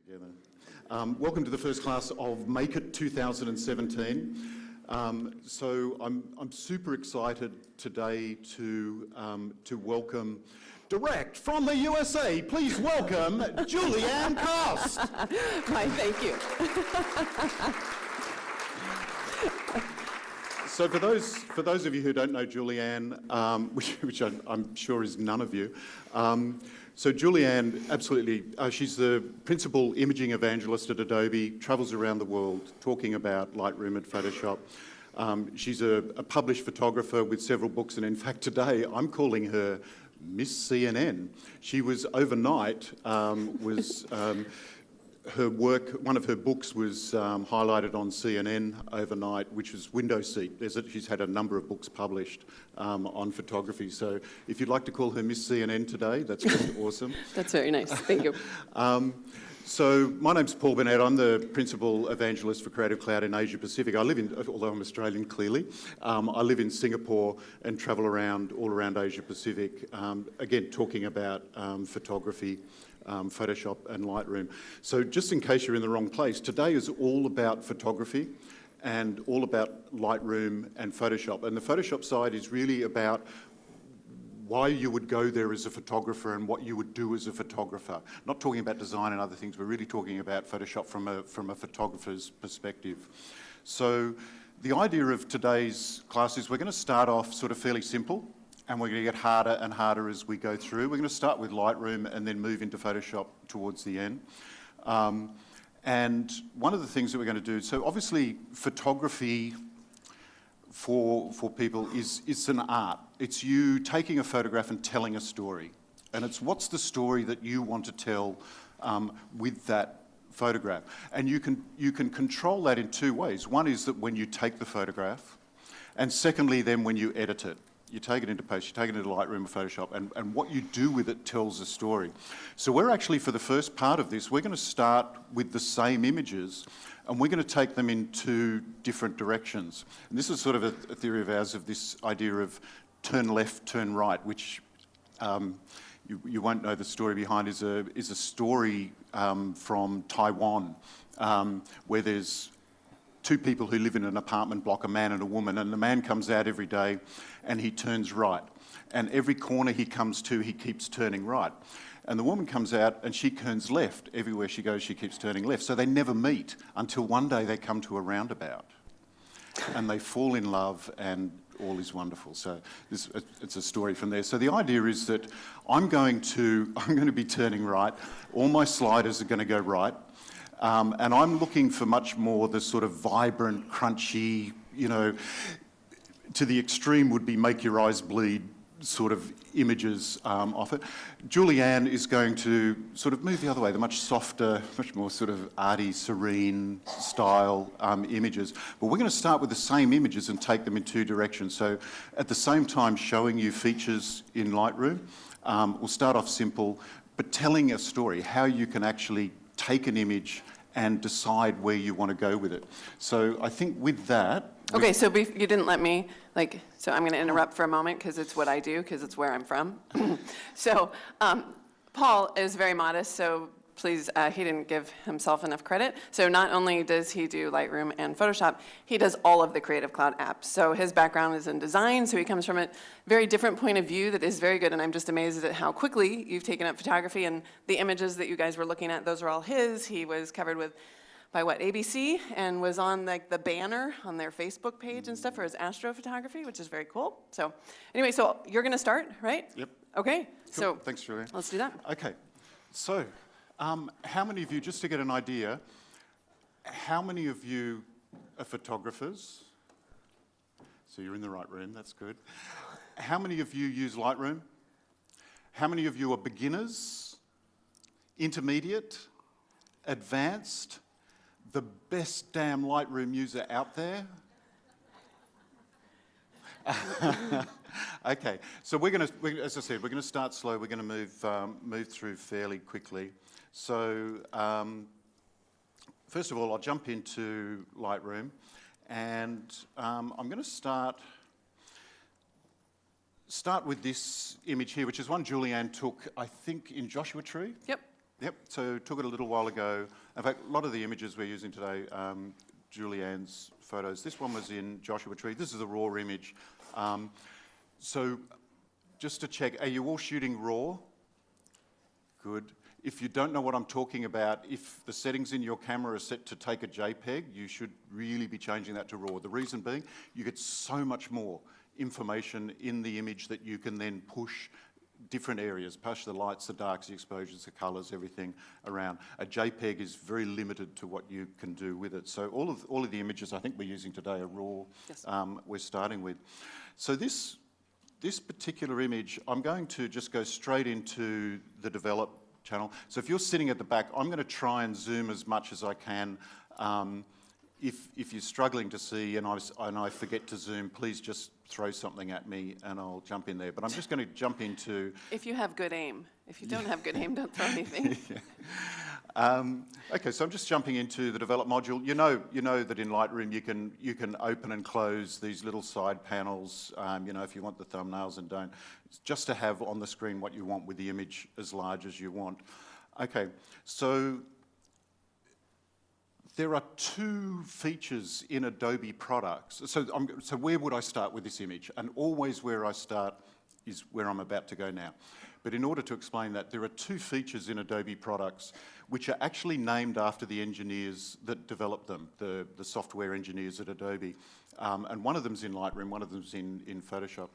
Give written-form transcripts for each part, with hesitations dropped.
Together. Welcome to the first class of Make It 2017. So I'm super excited today to welcome, direct from the USA, please welcome Julieanne Kost. Hi, thank you. So for those of you who don't know Julieanne, which I'm sure is none of you, so Julieanne, absolutely, she's the principal imaging evangelist at Adobe, travels around the world talking about Lightroom and Photoshop. She's a published photographer with several books, and in fact today I'm calling her Miss CNN. She was overnight, her work, one of her books was highlighted on CNN overnight, which was Window Seat. She's had a number of books published on photography. So if you'd like to call her Miss CNN today, that's just awesome. That's very nice. Thank you. So my name's Paul Burnett. I'm the principal evangelist for Creative Cloud in Asia Pacific. I live in, although I'm Australian clearly, I live in Singapore and travel around all around Asia Pacific, again talking about photography, Photoshop and Lightroom. So just in case you're in the wrong place, today is all about photography and all about Lightroom and Photoshop. And the Photoshop side is really about why you would go there as a photographer and what you would do as a photographer. Not talking about design and other things, we're really talking about Photoshop from a photographer's perspective. So the idea of today's class is we're going to start off sort of fairly simple, and we're going to get harder and harder as we go through. We're going to start with Lightroom and then move into Photoshop towards the end. And one of the things that we're going to do, so obviously photography for people is an art. It's you taking a photograph and telling a story. And it's what's the story that you want to tell with that photograph. And you can control that in two ways. One is that when you take the photograph, and secondly then when you edit it. You take it into post, you take it into Lightroom or Photoshop, and what you do with it tells a story. So we're actually, for the first part of this, we're going to start with the same images, and we're going to take them in two different directions. And this is sort of a theory of ours of this idea of turn left, turn right, which you won't know the story behind, is a story from Taiwan, where there's two people who live in an apartment block, a man and a woman, and the man comes out every day and he turns right. And every corner he comes to, he keeps turning right. And the woman comes out and she turns left. Everywhere she goes, she keeps turning left. So they never meet until one day they come to a roundabout and they fall in love and all is wonderful. So it's a story from there. So the idea is that I'm going to be turning right. All my sliders are going to go right. And I'm looking for much more the sort of vibrant, crunchy, to the extreme would be make your eyes bleed sort of images off it. Julieanne is going to sort of move the other way, the much softer, much more sort of arty, serene style images. But we're going to start with the same images and take them in two directions. So at the same time showing you features in Lightroom, we'll start off simple, but telling a story, how you can actually take an image and decide where you want to go with it. So I think with that... Okay, so you didn't let me, so I'm going to interrupt for a moment because it's what I do, because it's where I'm from. So Paul is very modest, so please, he didn't give himself enough credit. So not only does he do Lightroom and Photoshop, he does all of the Creative Cloud apps. So his background is in design, so he comes from a very different point of view that is very good, and I'm just amazed at how quickly you've taken up photography, and the images that you guys were looking at, those are all his. He was covered by ABC, and was on the banner on their Facebook page and stuff for his astrophotography, which is very cool. So anyway, so you're going to start, right? Yep. Okay. Cool. So thanks, Julia. Let's do that. Okay. So how many of you, just to get an idea, how many of you are photographers? So you're in the right room, that's good. How many of you use Lightroom? How many of you are beginners, intermediate, advanced, the best damn Lightroom user out there? Okay, so as I said, we're going to start slow. We're going to move through fairly quickly. So first of all, I'll jump into Lightroom, and I'm going to start with this image here, which is one Julieanne took, I think, in Joshua Tree. Yep. Yep, so took it a little while ago. In fact, a lot of the images we're using today, Julieanne's photos, this one was in Joshua Tree. This is a raw image. So just to check, are you all shooting raw? Good. If you don't know what I'm talking about, if the settings in your camera are set to take a JPEG, you should really be changing that to RAW. The reason being, you get so much more information in the image that you can then push different areas, push the lights, the darks, the exposures, the colours, everything around. A JPEG is very limited to what you can do with it. So all of the images I think we're using today are RAW. Yes. We're starting with. So this particular image, I'm going to just go straight into the develop channel. So if you're sitting at the back, I'm going to try and zoom as much as I can. If you're struggling to see and I forget to zoom, please just throw something at me and I'll jump in there. But I'm just going to jump into... If you have good aim. If you don't have good aim, don't throw anything. Okay, so I'm just jumping into the develop module. You know that in Lightroom you can open and close these little side panels. If you want the thumbnails and don't. It's just to have on the screen what you want with the image as large as you want. Okay, so there are two features in Adobe products. So where would I start with this image? And always where I start is where I'm about to go now. But in order to explain that, there are two features in Adobe products which are actually named after the engineers that developed them, the software engineers at Adobe. And one of them's in Lightroom, one of them's in Photoshop.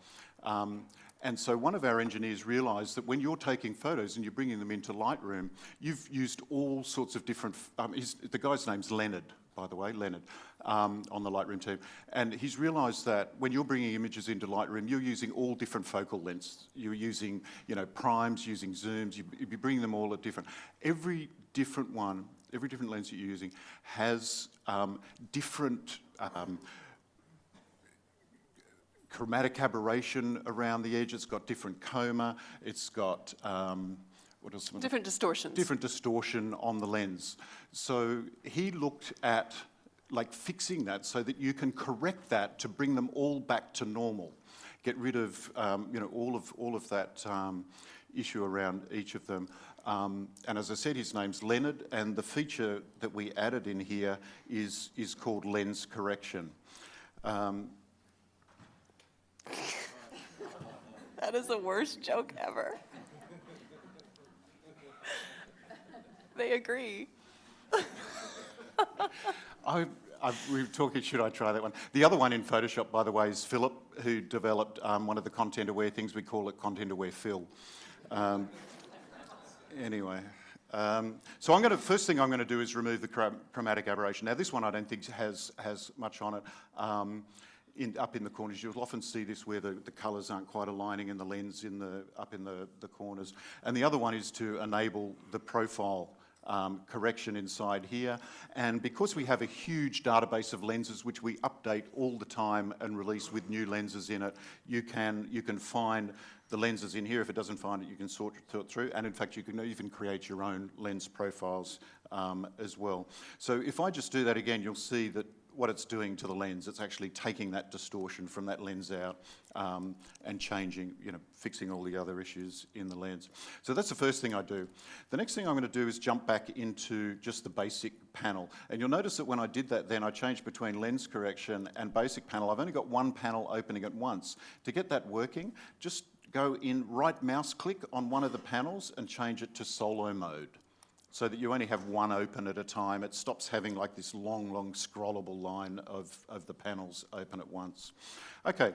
And so one of our engineers realised that when you're taking photos and you're bringing them into Lightroom, you've used all sorts of different... the guy's name's Leonard, by the way, Leonard, on the Lightroom team. And he's realised that when you're bringing images into Lightroom, you're using all different focal lengths. You're using, primes, using zooms. You bring them all at different... Every different lens that you're using has different... chromatic aberration around the edge. It's got different chroma. It's got what else? Different distortions. Different distortion on the lens. So he looked at fixing that so that you can correct that to bring them all back to normal. Get rid of all of that issue around each of them. And as I said, his name's Leonard, and the feature that we added in here is called lens correction. That is the worst joke ever. They agree. We were talking, should I try that one? The other one in Photoshop, by the way, is Philip, who developed one of the content-aware things. We call it content-aware Phil. Anyway. So first thing I'm going to do is remove the chromatic aberration. Now, this one I don't think has much on it. Up in the corners, you'll often see this where the colours aren't quite aligning in the lens up in the corners. And the other one is to enable the profile correction inside here. And because we have a huge database of lenses which we update all the time and release with new lenses in it, you can find the lenses in here. If it doesn't find it, you can sort it through. And in fact, you can even create your own lens profiles as well. So if I just do that again, you'll see that what it's doing to the lens, it's actually taking that distortion from that lens out and changing, fixing all the other issues in the lens. So that's the first thing I do. The next thing I'm going to do is jump back into just the basic panel. And you'll notice that when I did that then, I changed between lens correction and basic panel. I've only got one panel opening at once. To get that working, just go in, right mouse click on one of the panels and change it to solo mode, so that you only have one open at a time. It stops having this long scrollable line of the panels open at once. Okay,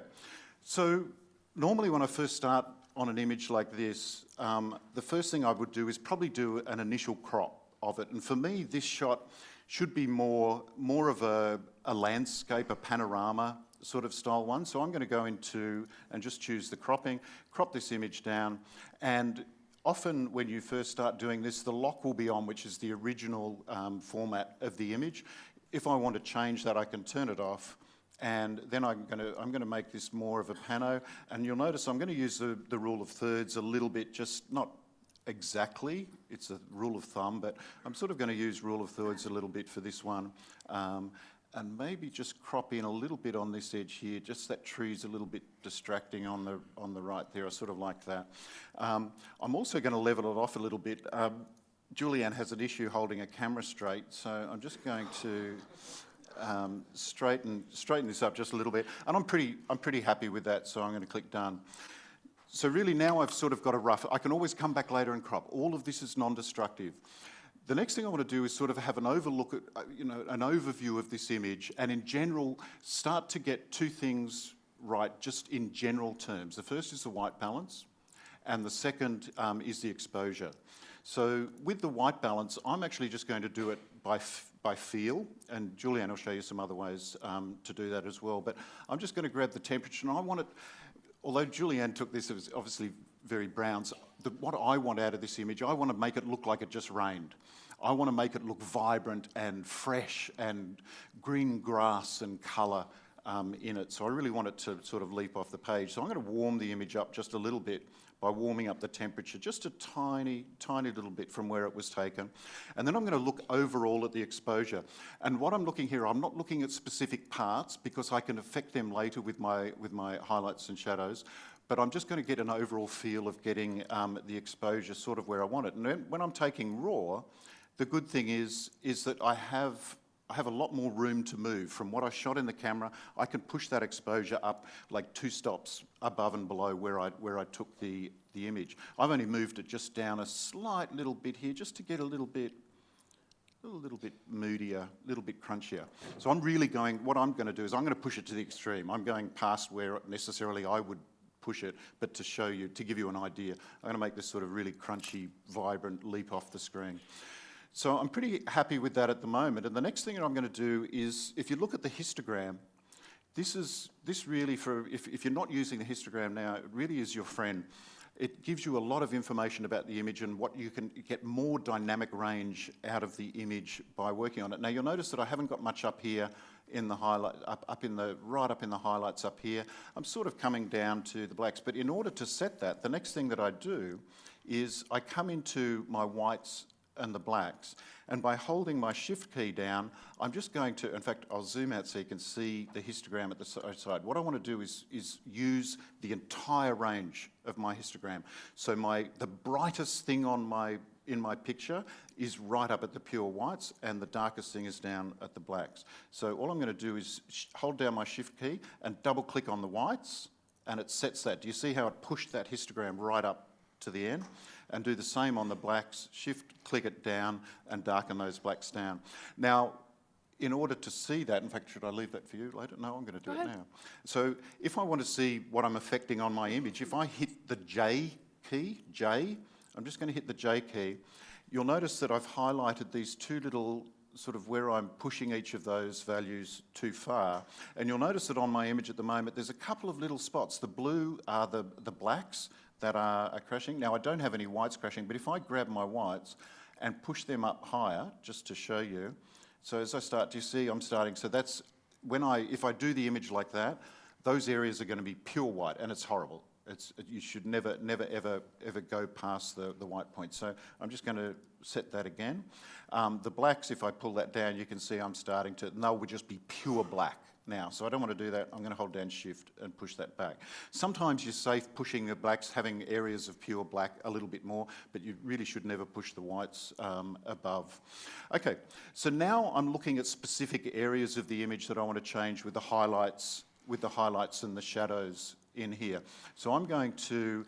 so normally when I first start on an image like this, the first thing I would do is probably do an initial crop of it. And for me, this shot should be more of a landscape, a panorama sort of style one. So I'm going to go into and just choose the cropping, crop this image down, and often when you first start doing this, the lock will be on, which is the original format of the image. If I want to change that, I can turn it off, and then I'm going to make this more of a pano. And you'll notice I'm going to use the rule of thirds a little bit, just not exactly. It's a rule of thumb, but I'm sort of going to use rule of thirds a little bit for this one. And maybe just crop in a little bit on this edge here, just that tree's a little bit distracting on the right there. I sort of like that. I'm also going to level it off a little bit. Julieanne has an issue holding a camera straight, so I'm just going to straighten this up just a little bit. And I'm pretty happy with that, so I'm going to click done. So really now I've sort of got a rough, I can always come back later and crop. All of this is non-destructive. The next thing I want to do is sort of have an overlook at, an overview of this image, and in general, start to get two things right, just in general terms. The first is the white balance, and the second is the exposure. So with the white balance, I'm actually just going to do it by feel, and Julieanne will show you some other ways to do that as well. But I'm just going to grab the temperature, and I want it, although Julieanne took this, it was obviously very brown. So what I want out of this image, I want to make it look like it just rained. I want to make it look vibrant and fresh and green grass and colour in it. So I really want it to sort of leap off the page. So I'm going to warm the image up just a little bit by warming up the temperature just a tiny, tiny little bit from where it was taken. And then I'm going to look overall at the exposure. And what I'm looking here, I'm not looking at specific parts because I can affect them later with my highlights and shadows. But I'm just going to get an overall feel of getting the exposure sort of where I want it. And then when I'm taking raw, the good thing is that I have a lot more room to move. From what I shot in the camera, I can push that exposure up like 2 stops above and below where I took the image. I've only moved it just down a slight little bit here, just to get a little bit moodier, a little bit crunchier. So I'm really going, what I'm going to do is I'm going to push it to the extreme. I'm going past where necessarily I would push it, but to show you, to give you an idea, I'm going to make this sort of really crunchy, vibrant leap off the screen. So I'm pretty happy with that at the moment. And the next thing that I'm going to do is, if you look at the histogram, this really, if you're not using the histogram now, it really is your friend. It gives you a lot of information about the image and what you can get more dynamic range out of the image by working on it. Now you'll notice that I haven't got much up here in the highlight, right up in the highlights up here. I'm sort of coming down to the blacks, but in order to set that, the next thing that I do is I come into my whites and the blacks, and by holding my shift key down, I'm just going to, in fact, I'll zoom out so you can see the histogram at the side. What I want to do is use the entire range of my histogram. So the brightest thing in my picture is right up at the pure whites, and the darkest thing is down at the blacks. So all I'm going to do is hold down my shift key and double click on the whites, and it sets that. Do you see how it pushed that histogram right up to the end? And do the same on the blacks, shift, click it down, and darken those blacks down. Now, in order to see that, in fact, should I leave that for you later? No, I'm going to do it now. So if I want to see what I'm affecting on my image, if I hit the J key, I'm just going to hit the J key, you'll notice that I've highlighted these two little sort of where I'm pushing each of those values too far. And you'll notice that on my image at the moment, there's a couple of little spots. The blue are the blacks that are crashing. Now, I don't have any whites crashing, but if I grab my whites and push them up higher, just to show you, so as I start, do you see I'm starting, so that's, if I do the image like that, those areas are going to be pure white, and it's horrible. You should never, ever go past the white point. So I'm just going to set that again. The blacks, if I pull that down, you can see I'm starting to, and they would just be pure black now. So I don't want to do that. I'm going to hold down shift and push that back. Sometimes you're safe pushing the blacks, having areas of pure black a little bit more, but you really should never push the whites above. Okay, so now I'm looking at specific areas of the image that I want to change with the highlights and the shadows in here. So I'm going to,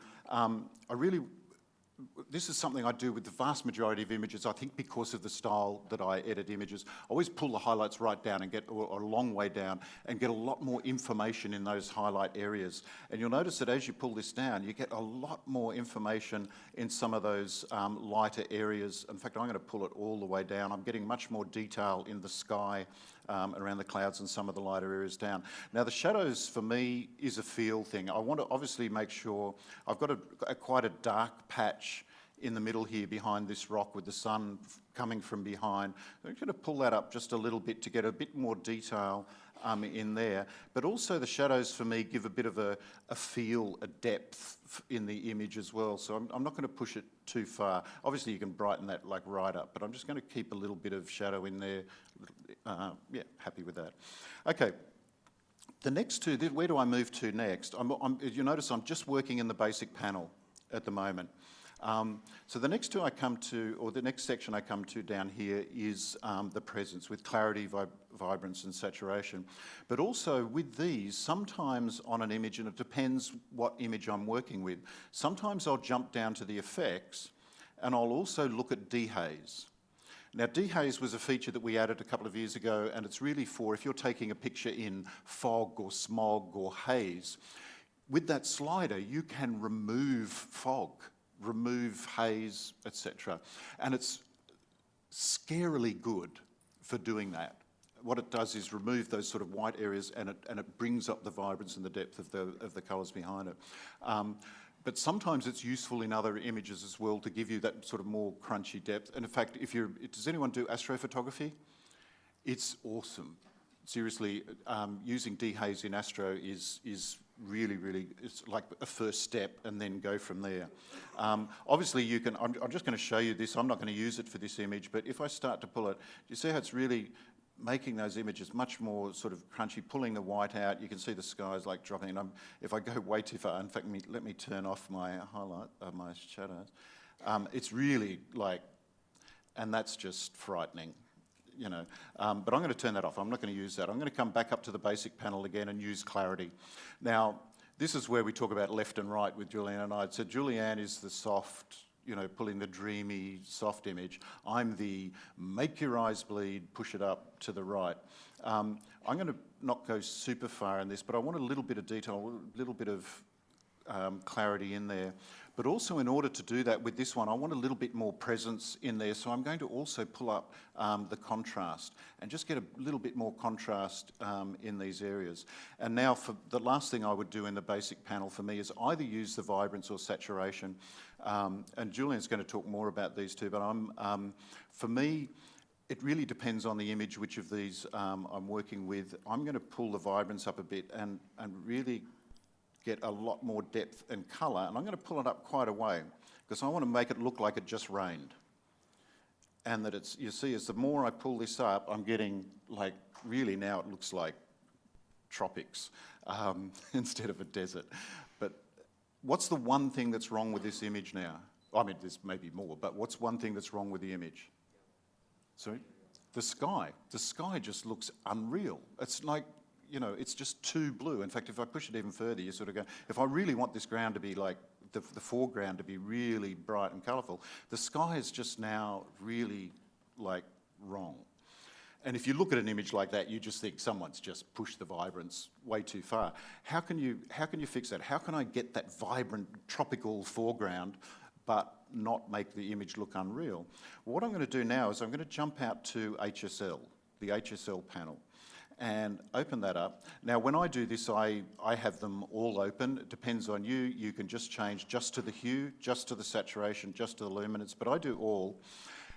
this is something I do with the vast majority of images, I think because of the style that I edit images. I always pull the highlights right down and get a long way down and get a lot more information in those highlight areas. And you'll notice that as you pull this down, you get a lot more information in some of those lighter areas. In fact, I'm going to pull it all the way down. I'm getting much more detail in the sky, around the clouds and some of the lighter areas down. Now, the shadows for me is a feel thing. I want to obviously make sure I've got quite a dark patch in the middle here behind this rock with the sun coming from behind. I'm going to pull that up just a little bit to get a bit more detail in there. But also the shadows for me give a bit of a feel, a depth in the image as well. So I'm not going to push it too far. Obviously you can brighten that like right up, but I'm just going to keep a little bit of shadow in there. Yeah, happy with that. Okay. The next two, where do I move to next? You notice I'm just working in the basic panel at the moment. So the next two I come to, or the next section I come to down here is the presence with clarity, vibrance and saturation. But also with these, sometimes on an image, and it depends what image I'm working with, sometimes I'll jump down to the effects and I'll also look at dehaze. Now, dehaze was a feature that we added a couple of years ago, and it's really for if you're taking a picture in fog or smog or haze, with that slider, you can remove fog, remove haze, etc. And it's scarily good for doing that. What it does is remove those sort of white areas, and it brings up the vibrance and the depth of the colours behind it. But sometimes it's useful in other images as well to give you that sort of more crunchy depth. And in fact, does anyone do astrophotography? It's awesome. Seriously, using dehaze in astro is really, really, it's like a first step, and then go from there. Obviously, you can, I'm just going to show you this. I'm not going to use it for this image, but if I start to pull it, do you see how it's really making those images much more sort of crunchy, pulling the white out? You can see the skies like dropping. And if I go way too far, in fact, let me turn off my highlight, my shadows. It's really like, and that's just frightening, you know. But I'm going to turn that off. I'm not going to use that. I'm going to come back up to the basic panel again and use clarity. Now, this is where we talk about left and right with Julieanne and I. So Julieanne is the soft, you know, pulling the dreamy, soft image. I'm the make your eyes bleed, push it up to the right. I'm going to not go super far in this, but I want a little bit of detail, a little bit of clarity in there. But also, in order to do that with this one, I want a little bit more presence in there. So I'm going to also pull up the contrast and just get a little bit more contrast in these areas. And now, for the last thing I would do in the basic panel for me is either use the vibrance or saturation. And Julian's going to talk more about these two, but for me, it really depends on the image, which of these I'm working with. I'm going to pull the vibrance up a bit and really get a lot more depth and colour, and I'm going to pull it up quite a way because I want to make it look like it just rained. And that it's, you see, as the more I pull this up, I'm getting like, really now it looks like tropics instead of a desert. But what's the one thing that's wrong with this image now? I mean, there's maybe more, but what's one thing that's wrong with the image? Sorry? The sky. The sky just looks unreal. It's like, you know, it's just too blue. In fact, if I push it even further, you sort of go, if I really want this ground to be like, the foreground to be really bright and colourful, the sky is just now really, like, wrong. And if you look at an image like that, you just think someone's just pushed the vibrance way too far. How can you fix that? How can I get that vibrant tropical foreground but not make the image look unreal? Well, what I'm going to do now is I'm going to jump out to HSL, the HSL panel, and open that up. Now, when I do this, I have them all open. It depends on you. You can just change just to the hue, just to the saturation, just to the luminance, but I do all.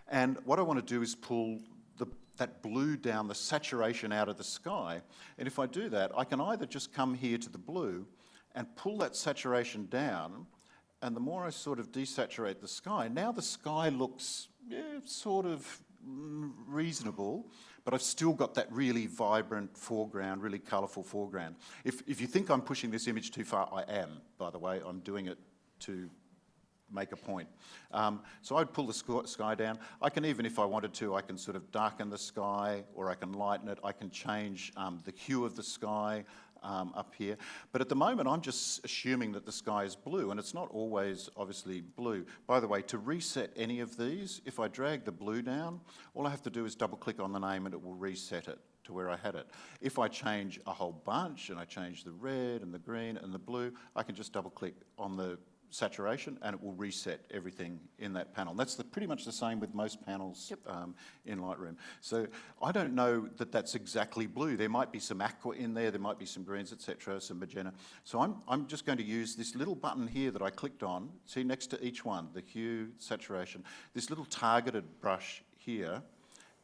And what I want to do is pull that blue down, the saturation out of the sky. And if I do that, I can either just come here to the blue and pull that saturation down, and the more I sort of desaturate the sky, now the sky looks sort of reasonable, but I've still got that really vibrant foreground, really colourful foreground. If you think I'm pushing this image too far, I am, by the way. I'm doing it to make a point. So I'd pull the sky down. I can even, if I wanted to, I can sort of darken the sky, or I can lighten it. I can change the hue of the sky up here. But at the moment, I'm just assuming that the sky is blue, and it's not always, obviously, blue. By the way, to reset any of these, if I drag the blue down, all I have to do is double-click on the name, and it will reset it to where I had it. If I change a whole bunch, and I change the red and the green and the blue, I can just double-click on the saturation, and it will reset everything in that panel. That's pretty much the same with most panels in Lightroom. So I don't know that that's exactly blue. There might be some aqua in there might be some greens, etc., some magenta. So I'm just going to use this little button here that I clicked on, see next to each one, the hue, saturation, this little targeted brush here,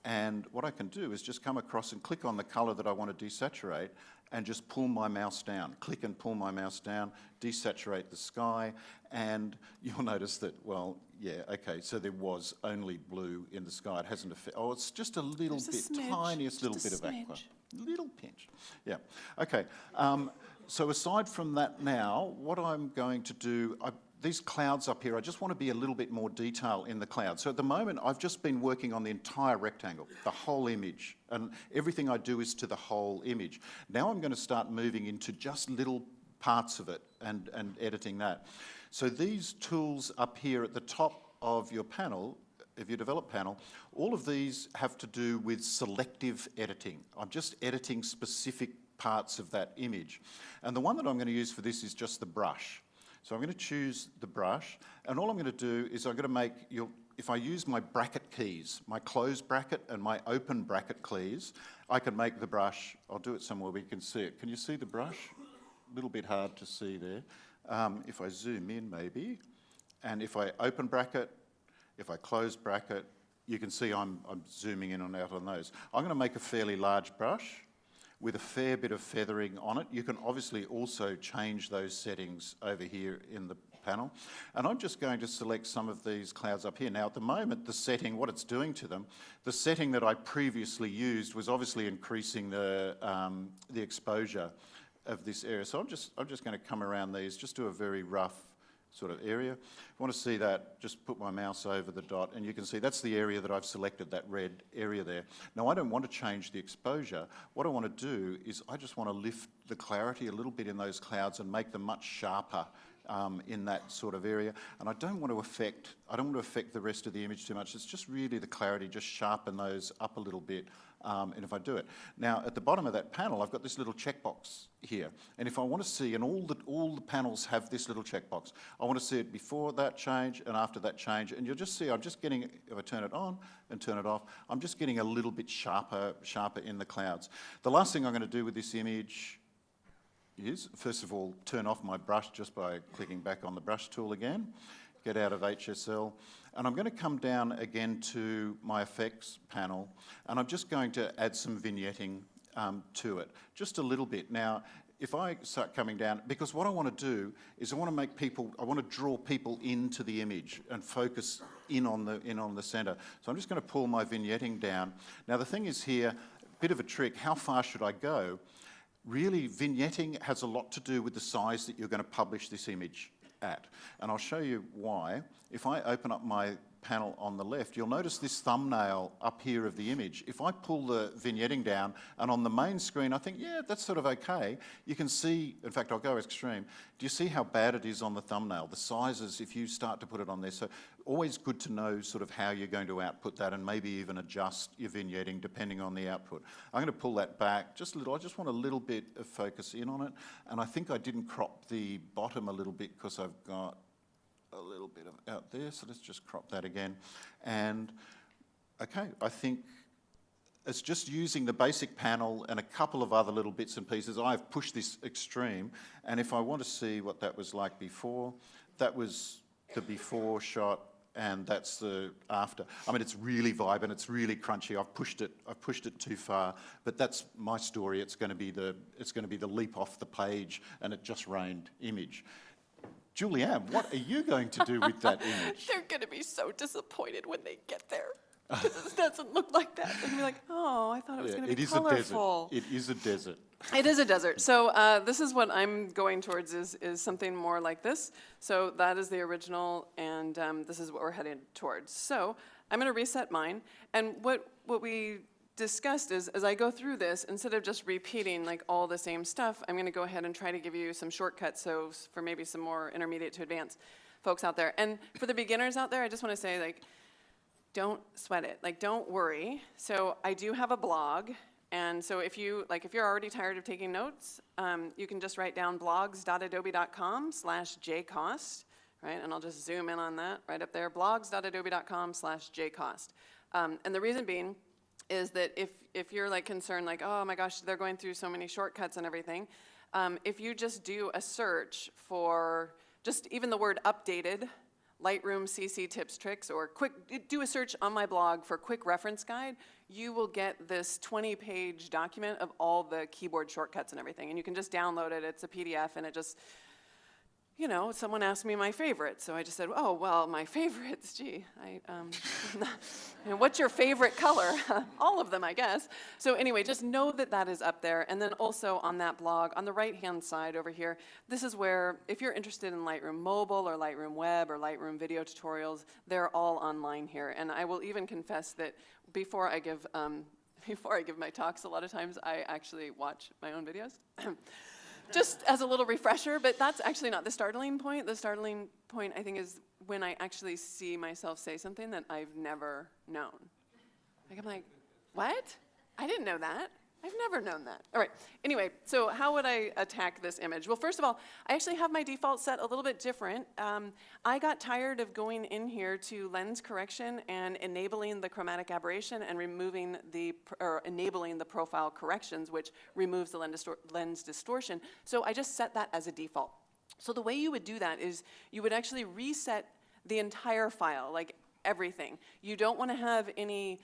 and what I can do is just come across and click on the colour that I want to desaturate, and just pull my mouse down, click and pull my mouse down, desaturate the sky, and you'll notice that, well, yeah, okay, so there was only blue in the sky. It hasn't affected, oh, it's just a little bit, tiniest little bit of aqua. Little pinch, yeah. Okay, so aside from that now, what I'm going to do, these clouds up here, I just want to be a little bit more detail in the cloud. So at the moment, I've just been working on the entire rectangle, the whole image, and everything I do is to the whole image. Now I'm going to start moving into just little parts of it and editing that. So these tools up here at the top of your panel, if you develop panel, all of these have to do with selective editing. I'm just editing specific parts of that image. And the one that I'm going to use for this is just the brush. So I'm going to choose the brush, and all I'm going to do is I'm going to make, if I use my bracket keys, my close bracket and my open bracket keys, I can make the brush, I'll do it somewhere where you can see it. Can you see the brush? A little bit hard to see there. If I zoom in maybe, and if I open bracket, if I close bracket, you can see I'm zooming in and out on those. I'm going to make a fairly large brush with a fair bit of feathering on it. You can obviously also change those settings over here in the panel. And I'm just going to select some of these clouds up here. Now at the moment, the setting, what it's doing to them, the setting that I previously used was obviously increasing the exposure of this area. So I'm just going to come around these, just do a very rough sort of area. If you want to see that, just put my mouse over the dot and you can see that's the area that I've selected, that red area there. Now I don't want to change the exposure. What I want to do is I just want to lift the clarity a little bit in those clouds and make them much sharper in that sort of area. And I don't want to affect the rest of the image too much. It's just really the clarity, just sharpen those up a little bit. And if I do it. Now, at the bottom of that panel, I've got this little checkbox here. And if I want to see, and all the panels have this little checkbox, I want to see it before that change and after that change. And you'll just see, I'm just getting, if I turn it on and turn it off, I'm just getting a little bit sharper in the clouds. The last thing I'm going to do with this image is, first of all, turn off my brush just by clicking back on the brush tool again, get out of HSL, and I'm going to come down again to my effects panel, and I'm just going to add some vignetting to it, just a little bit. Now, if I start coming down, because what I want to do is I want to draw people into the image and focus in on the center. So I'm just going to pull my vignetting down. Now the thing is here, a bit of a trick, how far should I go? Really, vignetting has a lot to do with the size that you're going to publish this image at. And I'll show you why. If I open up my panel on the left, you'll notice this thumbnail up here of the image. If I pull the vignetting down, and on the main screen I think, yeah, that's sort of okay, you can see, in fact I'll go extreme, do you see how bad it is on the thumbnail? The sizes, if you start to put it on there, so always good to know sort of how you're going to output that and maybe even adjust your vignetting depending on the output. I'm going to pull that back just a little, I just want a little bit of focus in on it, and I think I didn't crop the bottom a little bit because I've got a little bit of out there, so let's just crop that again. And okay, I think it's just using the basic panel and a couple of other little bits and pieces. I've pushed this extreme, and if I want to see what that was like before, that was the before shot, and that's the after. I mean, it's really vibrant, it's really crunchy. I've pushed it too far, but that's my story. It's going to be the leap off the page, and it just rained image. Julieanne, what are you going to do with that image? They're going to be so disappointed when they get there. Because it doesn't look like that. They're going to be like, oh, I thought it was going to be colorful. It is a desert. It is a desert. So this is what I'm going towards is something more like this. So that is the original, and this is what we're heading towards. So I'm going to reset mine. And what we discussed is, as I go through this, instead of just repeating like all the same stuff, I'm going to go ahead and try to give you some shortcuts, so for maybe some more intermediate to advanced folks out there. And for the beginners out there, I just want to say, like, don't sweat it. Like, don't worry. So I do have a blog, and so if you're already tired of taking notes, you can just write down blogs.adobe.com/jkost, right? And I'll just zoom in on that right up there, blogs.adobe.com/jkost. And the reason being is that if you're like concerned, like, oh my gosh, they're going through so many shortcuts and everything, if you just do a search for just even the word updated, Lightroom CC tips, tricks, or do a search on my blog for quick reference guide, you will get this 20-page document of all the keyboard shortcuts and everything. And you can just download it. It's a PDF, and you know, someone asked me my favorite, so I just said, oh, well, my favorites, gee, you know, what's your favorite color? All of them, I guess. So anyway, just know that that is up there. And then also on that blog, on the right-hand side over here, this is where, if you're interested in Lightroom Mobile or Lightroom Web or Lightroom video tutorials, they're all online here. And I will even confess that before I give my talks, a lot of times I actually watch my own videos. Just as a little refresher, but that's actually not the startling point. The startling point, I think, is when I actually see myself say something that I've never known. Like, I'm like, what? I didn't know that. I've never known that. All right, anyway, so how would I attack this image? Well, first of all, I actually have my default set a little bit different. I got tired of going in here to lens correction and enabling the chromatic aberration and enabling the profile corrections, which removes the lens distortion. So I just set that as a default. So the way you would do that is you would actually reset the entire file, like everything. You don't want to have any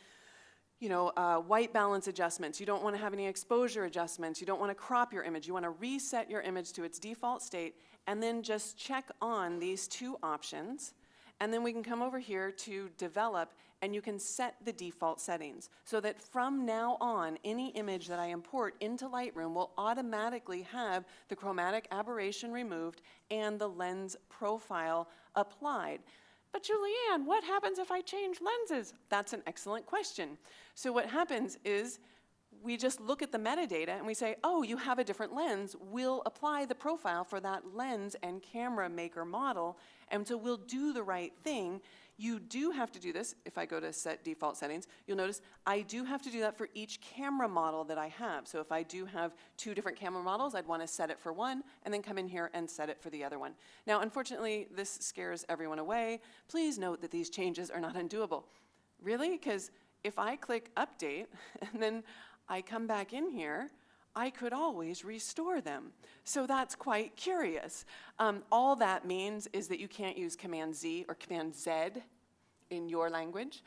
white balance adjustments. You don't want to have any exposure adjustments. You don't want to crop your image. You want to reset your image to its default state and then just check on these two options. And then we can come over here to develop and you can set the default settings so that from now on, any image that I import into Lightroom will automatically have the chromatic aberration removed and the lens profile applied. But Julieanne, what happens if I change lenses? That's an excellent question. So what happens is we just look at the metadata and we say, oh, you have a different lens. We'll apply the profile for that lens and camera maker model, and so we'll do the right thing. You do have to do this. If I go to set default settings, you'll notice I do have to do that for each camera model that I have. So if I do have two different camera models, I'd want to set it for one and then come in here and set it for the other one. Now, unfortunately, this scares everyone away. Please note that these changes are not undoable. Really? Because if I click update and then I come back in here, I could always restore them. So that's quite curious. All that means is that you can't use Command Z or Command Z in your language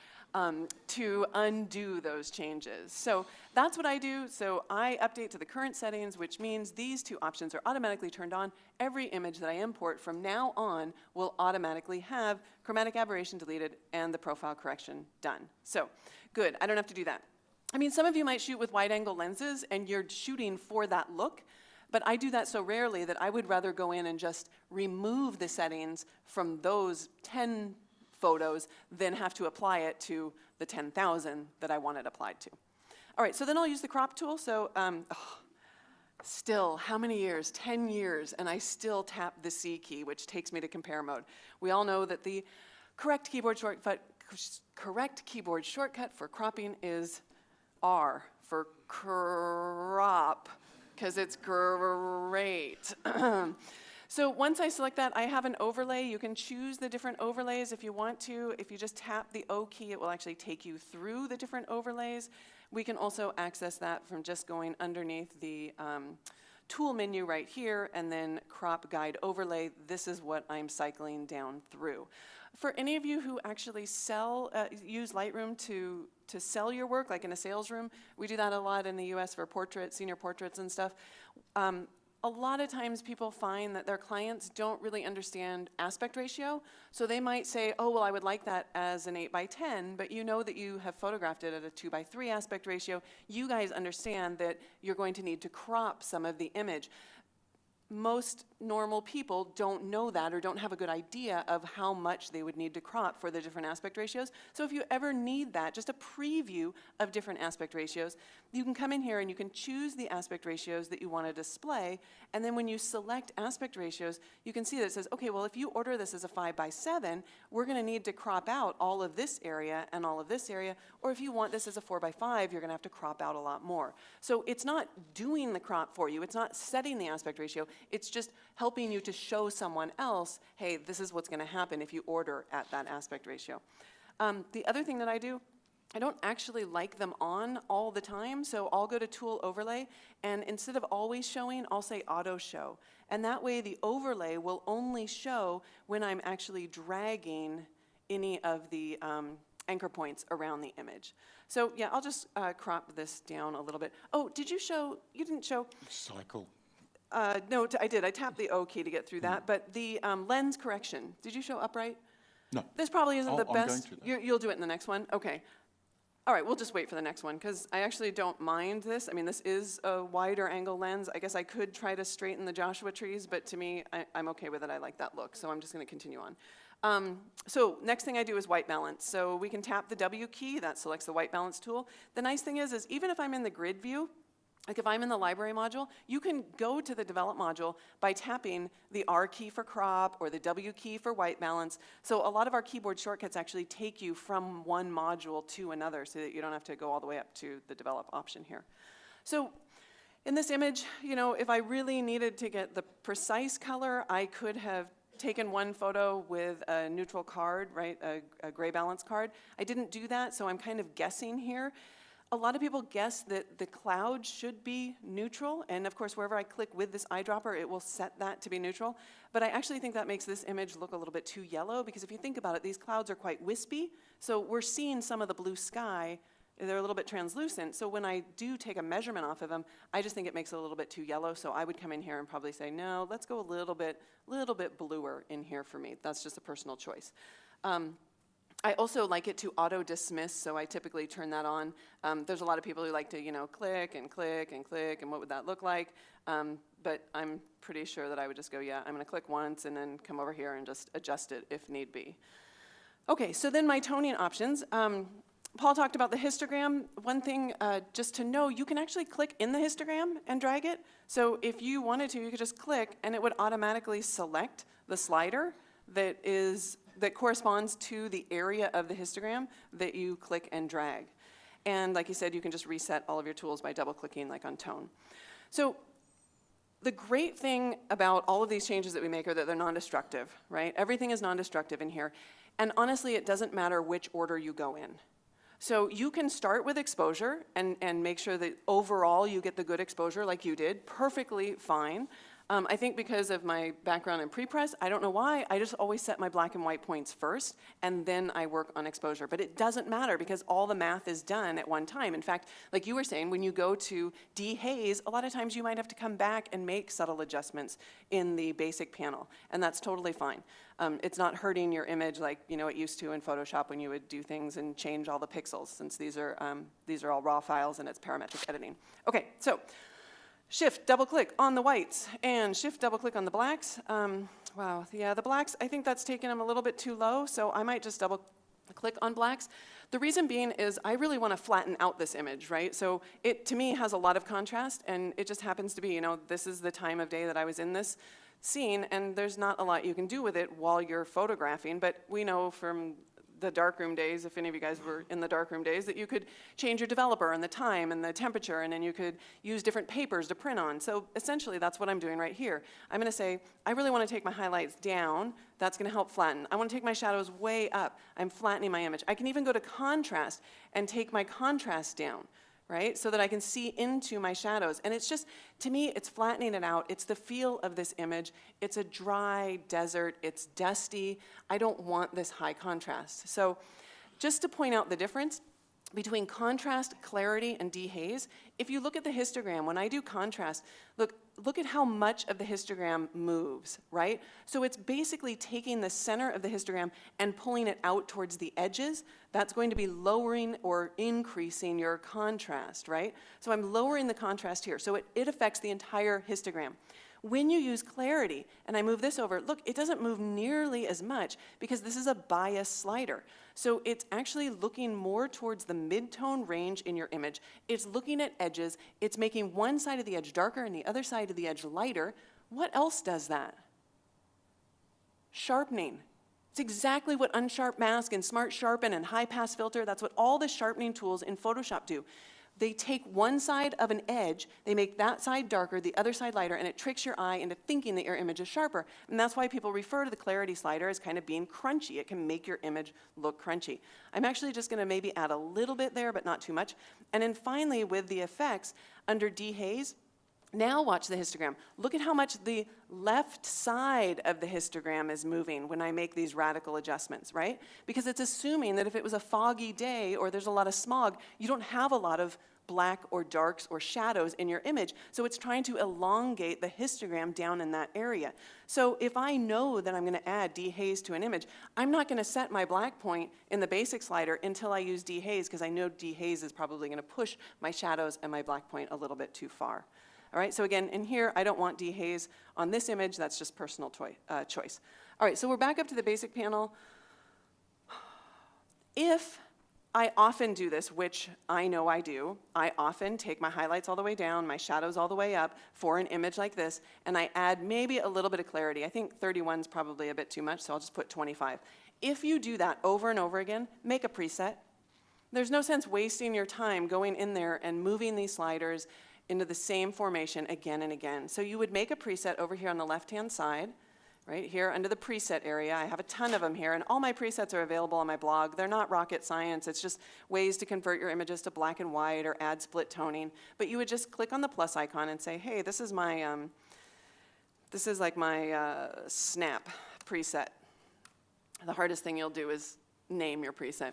to undo those changes. So that's what I do. So I update to the current settings, which means these two options are automatically turned on. Every image that I import from now on will automatically have chromatic aberration deleted and the profile correction done. So good, I don't have to do that. I mean, some of you might shoot with wide-angle lenses and you're shooting for that look, but I do that so rarely that I would rather go in and just remove the settings from those 10 photos than have to apply it to the 10,000 that I want it applied to. All right, so then I'll use the crop tool. So still, how many years? 10 years, and I still tap the C key, which takes me to compare mode. We all know that the correct keyboard shortcut for cropping is R for crop, because it's great. So once I select that, I have an overlay. You can choose the different overlays if you want to. If you just tap the O key, it will actually take you through the different overlays. We can also access that from just going underneath the tool menu right here and then crop guide overlay. This is what I'm cycling down through. For any of you who actually use Lightroom to sell your work, like in a sales room, we do that a lot in the US for portraits, senior portraits and stuff. A lot of times people find that their clients don't really understand aspect ratio, so they might say, oh, well, I would like that as an 8:10, but you know that you have photographed it at a 2:3 aspect ratio. You guys understand that you're going to need to crop some of the image. Most normal people don't know that or don't have a good idea of how much they would need to crop for the different aspect ratios. So if you ever need that, just a preview of different aspect ratios, you can come in here and you can choose the aspect ratios that you want to display. And then when you select aspect ratios, you can see that it says, okay, well, if you order this as a 5:7, we're going to need to crop out all of this area and all of this area. Or if you want this as a 4:5, you're going to have to crop out a lot more. So it's not doing the crop for you. It's not setting the aspect ratio. It's just helping you to show someone else, hey, this is what's going to happen if you order at that aspect ratio. The other thing that I do, I don't actually like them on all the time, so I'll go to Tool Overlay, and instead of always showing, I'll say Auto Show. And that way the overlay will only show when I'm actually dragging any of the anchor points around the image. So yeah, I'll just crop this down a little bit. Oh, you didn't show. Cycle. No, I did. I tapped the O key to get through that. But the lens correction, did you show upright? No. This probably isn't the I'm going best. to, though. You'll do it in the next one? Okay. All right, we'll just wait for the next one, because I actually don't mind this. I mean, this is a wider angle lens. I guess I could try to straighten the Joshua trees, but to me, I'm okay with it. I like that look, so I'm just going to continue on. So next thing I do is white balance. So we can tap the W key. That selects the white balance tool. The nice thing is even if I'm in the grid view, like if I'm in the library module, you can go to the develop module by tapping the R key for crop or the W key for white balance. So a lot of our keyboard shortcuts actually take you from one module to another so that you don't have to go all the way up to the develop option here. So in this image, if I really needed to get the precise color, I could have taken one photo with a neutral card, right, a gray balance card. I didn't do that, so I'm kind of guessing here. A lot of people guess that the cloud should be neutral, and of course, wherever I click with this eyedropper, it will set that to be neutral. But I actually think that makes this image look a little bit too yellow, because if you think about it, these clouds are quite wispy, so we're seeing some of the blue sky. They're a little bit translucent, so when I do take a measurement off of them, I just think it makes it a little bit too yellow, so I would come in here and probably say, no, let's go a little bit bluer in here for me. That's just a personal choice. I also like it to auto-dismiss, so I typically turn that on. There's a lot of people who like to, click and click and click, and what would that look like? But I'm pretty sure that I would just go, yeah, I'm going to click once and then come over here and just adjust it if need be. Okay, so then my toning options. Paul talked about the histogram. One thing just to know, you can actually click in the histogram and drag it. So if you wanted to, you could just click, and it would automatically select the slider that corresponds to the area of the histogram that you click and drag. And like you said, you can just reset all of your tools by double-clicking, like on tone. So the great thing about all of these changes that we make are that they're non-destructive, right? Everything is non-destructive in here. And honestly, it doesn't matter which order you go in. So you can start with exposure and make sure that overall you get the good exposure like you did, perfectly fine. I think because of my background in pre-press, I don't know why, I just always set my black and white points first, and then I work on exposure. But it doesn't matter because all the math is done at one time. In fact, like you were saying, when you go to dehaze, a lot of times you might have to come back and make subtle adjustments in the basic panel, and that's totally fine. It's not hurting your image like it used to in Photoshop when you would do things and change all the pixels, since these are all raw files and it's parametric editing. Okay, so shift, double click on the whites, and shift, double click on the blacks. Wow, yeah, the blacks, I think that's taking them a little bit too low, so I might just double click on blacks. The reason being is I really want to flatten out this image, right? So it, to me, has a lot of contrast, and it just happens to be, this is the time of day that I was in this scene, and there's not a lot you can do with it while you're photographing, but we know from the darkroom days, if any of you guys were in the darkroom days, that you could change your developer and the time and the temperature, and then you could use different papers to print on. So essentially, that's what I'm doing right here. I'm going to say, I really want to take my highlights down. That's going to help flatten. I want to take my shadows way up. I'm flattening my image. I can even go to contrast and take my contrast down, right? So that I can see into my shadows. And it's just, to me, it's flattening it out. It's the feel of this image. It's a dry desert. It's dusty. I don't want this high contrast. So just to point out the difference between contrast, clarity, and dehaze, if you look at the histogram, when I do contrast, look at how much of the histogram moves, right? So it's basically taking the center of the histogram and pulling it out towards the edges. That's going to be lowering or increasing your contrast, right? So I'm lowering the contrast here. So it affects the entire histogram. When you use clarity, and I move this over, look, it doesn't move nearly as much because this is a bias slider. So it's actually looking more towards the mid-tone range in your image. It's looking at edges. It's making one side of the edge darker and the other side of the edge lighter. What else does that? Sharpening. It's exactly what Unsharp Mask and Smart Sharpen and High Pass Filter, that's what all the sharpening tools in Photoshop do. They take one side of an edge, they make that side darker, the other side lighter, and it tricks your eye into thinking that your image is sharper. And that's why people refer to the clarity slider as kind of being crunchy. It can make your image look crunchy. I'm actually just going to maybe add a little bit there, but not too much. And then finally, with the effects, under dehaze, now watch the histogram. Look at how much the left side of the histogram is moving when I make these radical adjustments, right? Because it's assuming that if it was a foggy day or there's a lot of smog, you don't have a lot of black or darks or shadows in your image. So it's trying to elongate the histogram down in that area. So if I know that I'm going to add dehaze to an image, I'm not going to set my black point in the basic slider until I use dehaze, because I know dehaze is probably going to push my shadows and my black point a little bit too far. All right, so again, in here, I don't want dehaze on this image. That's just personal choice. All right, so we're back up to the basic panel. If I often do this, which I know I do, I often take my highlights all the way down, my shadows all the way up for an image like this, and I add maybe a little bit of clarity. I think 31 is probably a bit too much, so I'll just put 25. If you do that over and over again, make a preset. There's no sense wasting your time going in there and moving these sliders into the same formation again and again. So you would make a preset over here on the left-hand side, right here under the preset area. I have a ton of them here, and all my presets are available on my blog. They're not rocket science. It's just ways to convert your images to black and white or add split toning. But you would just click on the plus icon and say, hey, this is my, this is like my snap preset. The hardest thing you'll do is name your preset.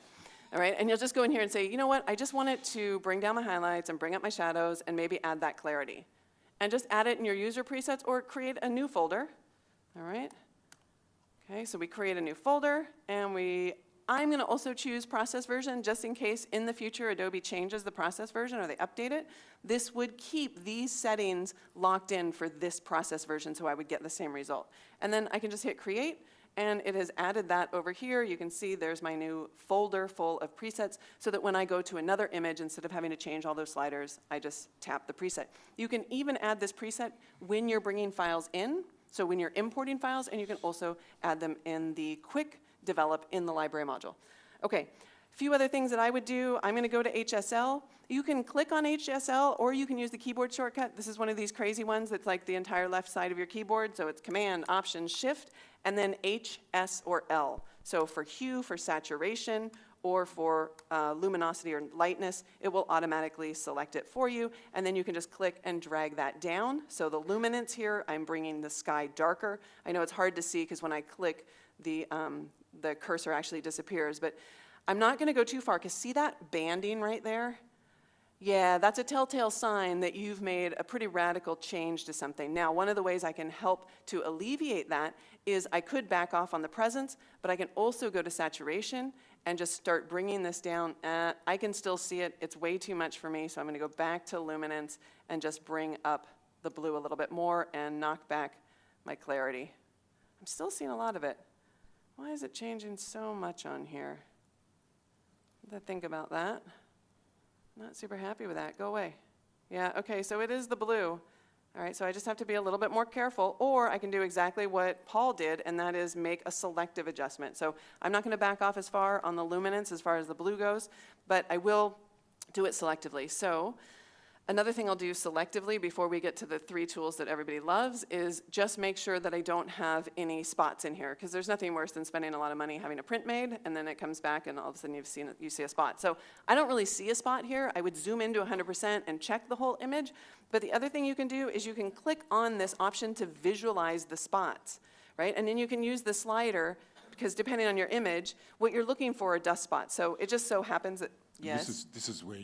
All right, and you'll just go in here and say, you know what, I just want it to bring down my highlights and bring up my shadows and maybe add that clarity. And just add it in your user presets or create a new folder. All right. Okay, so we create a new folder, and I'm going to also choose process version just in case in the future Adobe changes the process version or they update it. This would keep these settings locked in for this process version, so I would get the same result. And then I can just hit create, and it has added that over here. You can see there's my new folder full of presets, so that when I go to another image, instead of having to change all those sliders, I just tap the preset. You can even add this preset when you're bringing files in. So when you're importing files, and you can also add them in the quick develop in the library module. Okay, a few other things that I would do. I'm going to go to HSL. You can click on HSL, or you can use the keyboard shortcut. This is one of these crazy ones that's like the entire left side of your keyboard. So it's Command, Option, Shift, and then H, S, or L. So for hue, for saturation, or for luminosity or lightness, it will automatically select it for you, and then you can just click and drag that down. So the luminance here, I'm bringing the sky darker. I know it's hard to see because when I click, the cursor actually disappears, but I'm not gonna go too far, because see that banding right there? Yeah, that's a telltale sign that you've made a pretty radical change to something. Now, one of the ways I can help to alleviate that is I could back off on the presence, but I can also go to saturation and just start bringing this down. I can still see it. It's way too much for me, so I'm going to go back to luminance and just bring up the blue a little bit more and knock back my clarity. I'm still seeing a lot of it. Why is it changing so much on here? What do I think about that? Not super happy with that. Go away. Yeah, okay, so it is the blue. All right, so I just have to be a little bit more careful, or I can do exactly what Paul did, and that is make a selective adjustment. So I'm not going to back off as far on the luminance as far as the blue goes, but I will do it selectively. So another thing I'll do selectively before we get to the 3 tools that everybody loves is just make sure that I don't have any spots in here, because there's nothing worse than spending a lot of money having a print made, and then it comes back and all of a sudden you see a spot. So I don't really see a spot here. I would zoom into 100% and check the whole image. But the other thing you can do is you can click on this option to visualize the spots, right? And then you can use the slider, because depending on your image, what you're looking for are dust spots. So it just so happens that, yes? This is where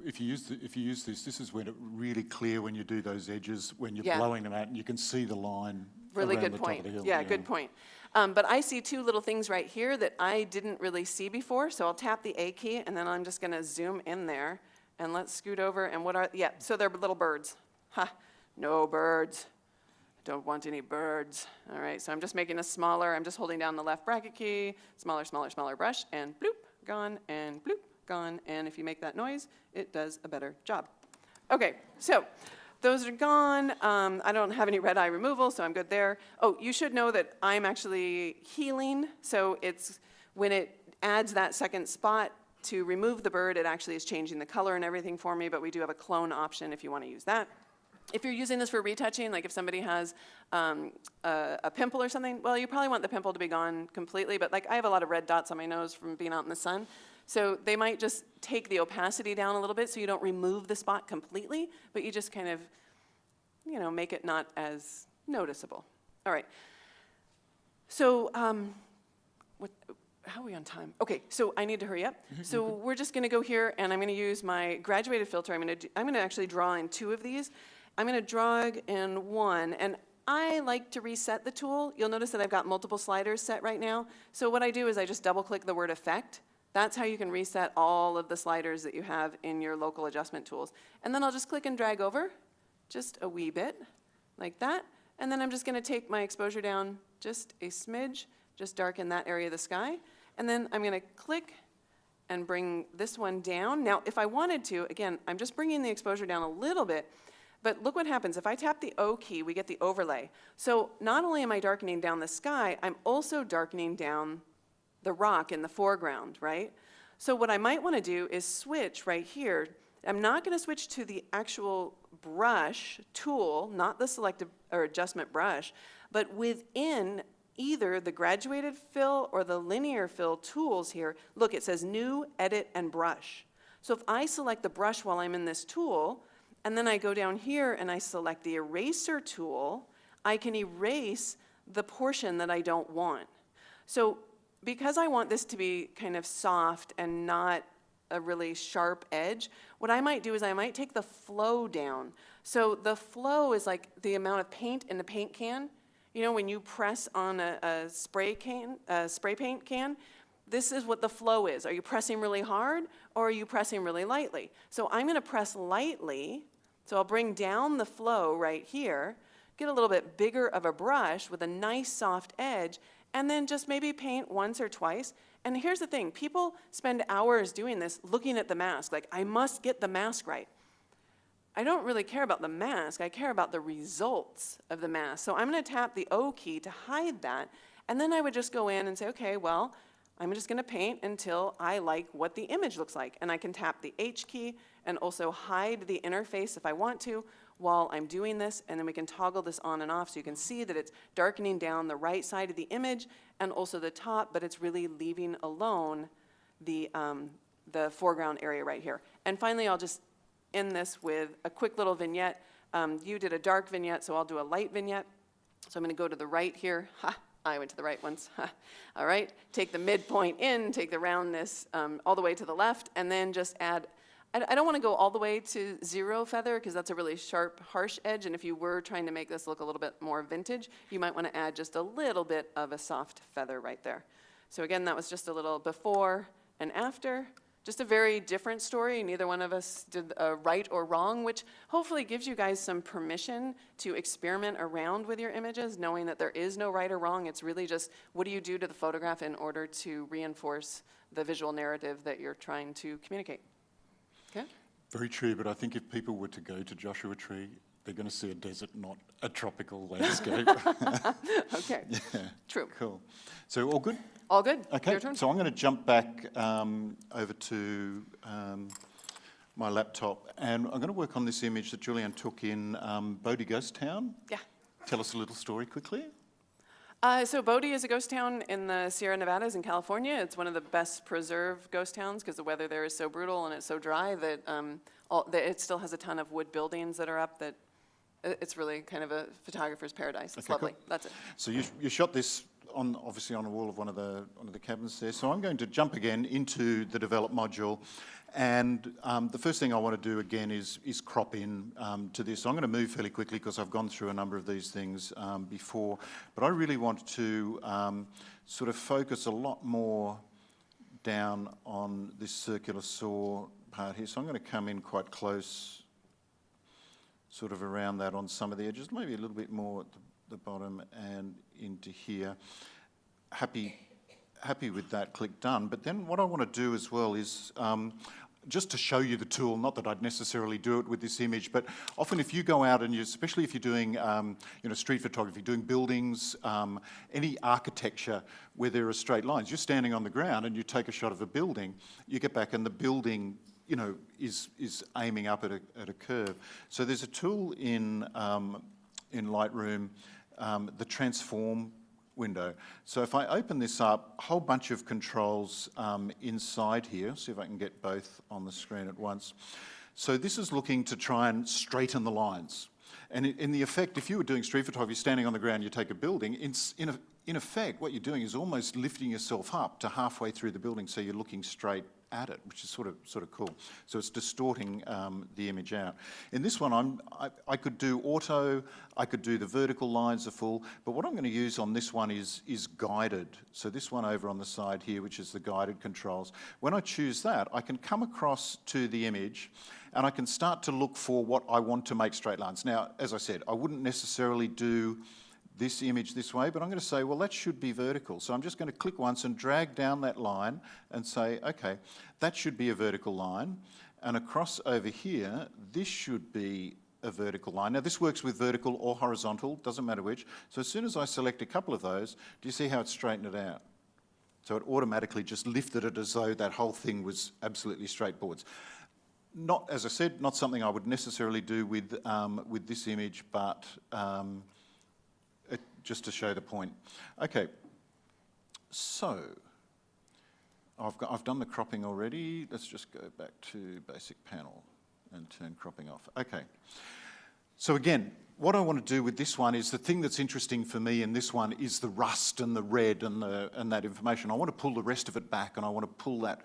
if you use this is when it's really clear when you do those edges, when you're Yeah. blowing them out, and you can see the line Really around good the top point. of the hill. Yeah, good point. But I see 2 little things right here that I didn't really see before, so I'll tap the A key, and then I'm just going to zoom in there, and let's scoot over, and so they're little birds. Ha, no birds. Don't want any birds. All right, so I'm just making a smaller, I'm just holding down the left bracket key, smaller, smaller, smaller brush, and bloop, gone, and bloop, gone, and if you make that noise, it does a better job. Okay, so those are gone. I don't have any red eye removal, so I'm good there. Oh, you should know that I'm actually healing, so it's when it adds that second spot to remove the bird, it actually is changing the color and everything for me, but we do have a clone option if you want to use that. If you're using this for retouching, like if somebody has a pimple or something, well, you probably want the pimple to be gone completely, but like I have a lot of red dots on my nose from being out in the sun, so they might just take the opacity down a little bit so you don't remove the spot completely, but you just kind of, make it not as noticeable. All right. So how are we on time? Okay, so I need to hurry up. So we're just going to go here, and I'm going to use my graduated filter. I'm going to actually draw in 2 of these. I'm going to draw in 1, and I like to reset the tool. You'll notice that I've got multiple sliders set right now. So what I do is I just double-click the word effect. That's how you can reset all of the sliders that you have in your local adjustment tools. And then I'll just click and drag over, just a wee bit, like that. And then I'm just going to take my exposure down just a smidge, just darken that area of the sky. And then I'm going to click and bring this one down. Now, if I wanted to, again, I'm just bringing the exposure down a little bit, but look what happens. If I tap the O key, we get the overlay. So not only am I darkening down the sky, I'm also darkening down the rock in the foreground, right? So what I might want to do is switch right here. I'm not going to switch to the actual brush tool, not the selective or adjustment brush, but within either the graduated fill or the linear fill tools here, look, it says new, edit, and brush. So if I select the brush while I'm in this tool, and then I go down here and I select the eraser tool, I can erase the portion that I don't want. So because I want this to be kind of soft and not a really sharp edge, what I might do is I might take the flow down. So the flow is like the amount of paint in the paint can. You know, when you press on a spray paint can, this is what the flow is. Are you pressing really hard or are you pressing really lightly? So I'm going to press lightly. So I'll bring down the flow right here, get a little bit bigger of a brush with a nice soft edge, and then just maybe paint once or twice. And here's the thing, people spend hours doing this looking at the mask, like I must get the mask right. I don't really care about the mask, I care about the results of the mask. So I'm gonna tap the O key to hide that, and then I would just go in and say, okay, well, I'm just gonna paint until I like what the image looks like. And I can tap the H key and also hide the interface if I want to while I'm doing this, and then we can toggle this on and off so you can see that it's darkening down the right side of the image and also the top, but it's really leaving alone the foreground area right here. And finally, I'll just end this with a quick little vignette. You did a dark vignette, so I'll do a light vignette. So I'm gonna go to the right here. Ha, I went to the right once. Ha. All right, take the midpoint in, take the roundness all the way to the left, and then just add, I don't want to go all the way to 0 feather because that's a really sharp, harsh edge, and if you were trying to make this look a little bit more vintage, you might want to add just a little bit of a soft feather right there. So again, that was just a little before and after, just a very different story. Neither one of us did right or wrong, which hopefully gives you guys some permission to experiment around with your images, knowing that there is no right or wrong. It's really just what do you do to the photograph in order to reinforce the visual narrative that you're trying to communicate. Okay. Very true, but I think if people were to go to Joshua Tree, they're going to see a desert, not a tropical landscape. Okay. Yeah. True. Cool. So all good? All good. Okay. Your turn. So I'm going to jump back over to my laptop, and I'm going to work on this image that Julieanne took in Bodie Ghost Town. Yeah. Tell us a little story quickly. So Bodie is a ghost town in the Sierra Nevadas in California. It's one of the best preserved ghost towns because the weather there is so brutal and it's so dry that it still has a ton of wood buildings that are up. That it's really kind of a photographer's paradise. It's lovely. Cool. That's it. So you shot this obviously on a wall of one of the cabins there. So I'm going to jump again into the develop module. And the first thing I want to do again is crop in to this. I'm going to move fairly quickly because I've gone through a number of these things before, but I really want to sort of focus a lot more down on this circular saw part here. So I'm going to come in quite close, sort of around that on some of the edges, maybe a little bit more at the bottom and into here. Happy with that, click done. But then what I want to do as well is just to show you the tool, not that I'd necessarily do it with this image, but often if you go out and especially if you're doing street photography, doing buildings, any architecture where there are straight lines, you're standing on the ground and you take a shot of a building, you get back and the building is aiming up at a curve. So there's a tool in Lightroom, the transform window. So if I open this up, a whole bunch of controls inside here. See if I can get both on the screen at once. So this is looking to try and straighten the lines. And in the effect, if you were doing street photography, standing on the ground, you take a building, in effect, what you're doing is almost lifting yourself up to halfway through the building so you're looking straight at it, which is sort of cool. So it's distorting the image out. In this one, I could do auto, I could do the vertical lines are full, but what I'm going to use on this one is guided. So this one over on the side here, which is the guided controls. When I choose that, I can come across to the image and I can start to look for what I want to make straight lines. Now, as I said, I wouldn't necessarily do this image this way, but I'm going to say, well, that should be vertical. So I'm just going to click once and drag down that line and say, okay, that should be a vertical line. And across over here, this should be a vertical line. Now, this works with vertical or horizontal, doesn't matter which. So as soon as I select a couple of those, do you see how it straightened it out? So it automatically just lifted it as though that whole thing was absolutely straightforward. Not, as I said, not something I would necessarily do with this image, but just to show the point. Okay, so I've done the cropping already. Let's just go back to basic panel and turn cropping off. Okay, so again, what I want to do with this one is the thing that's interesting for me in this one is the rust and the red and that information. I want to pull the rest of it back, and I want to pull that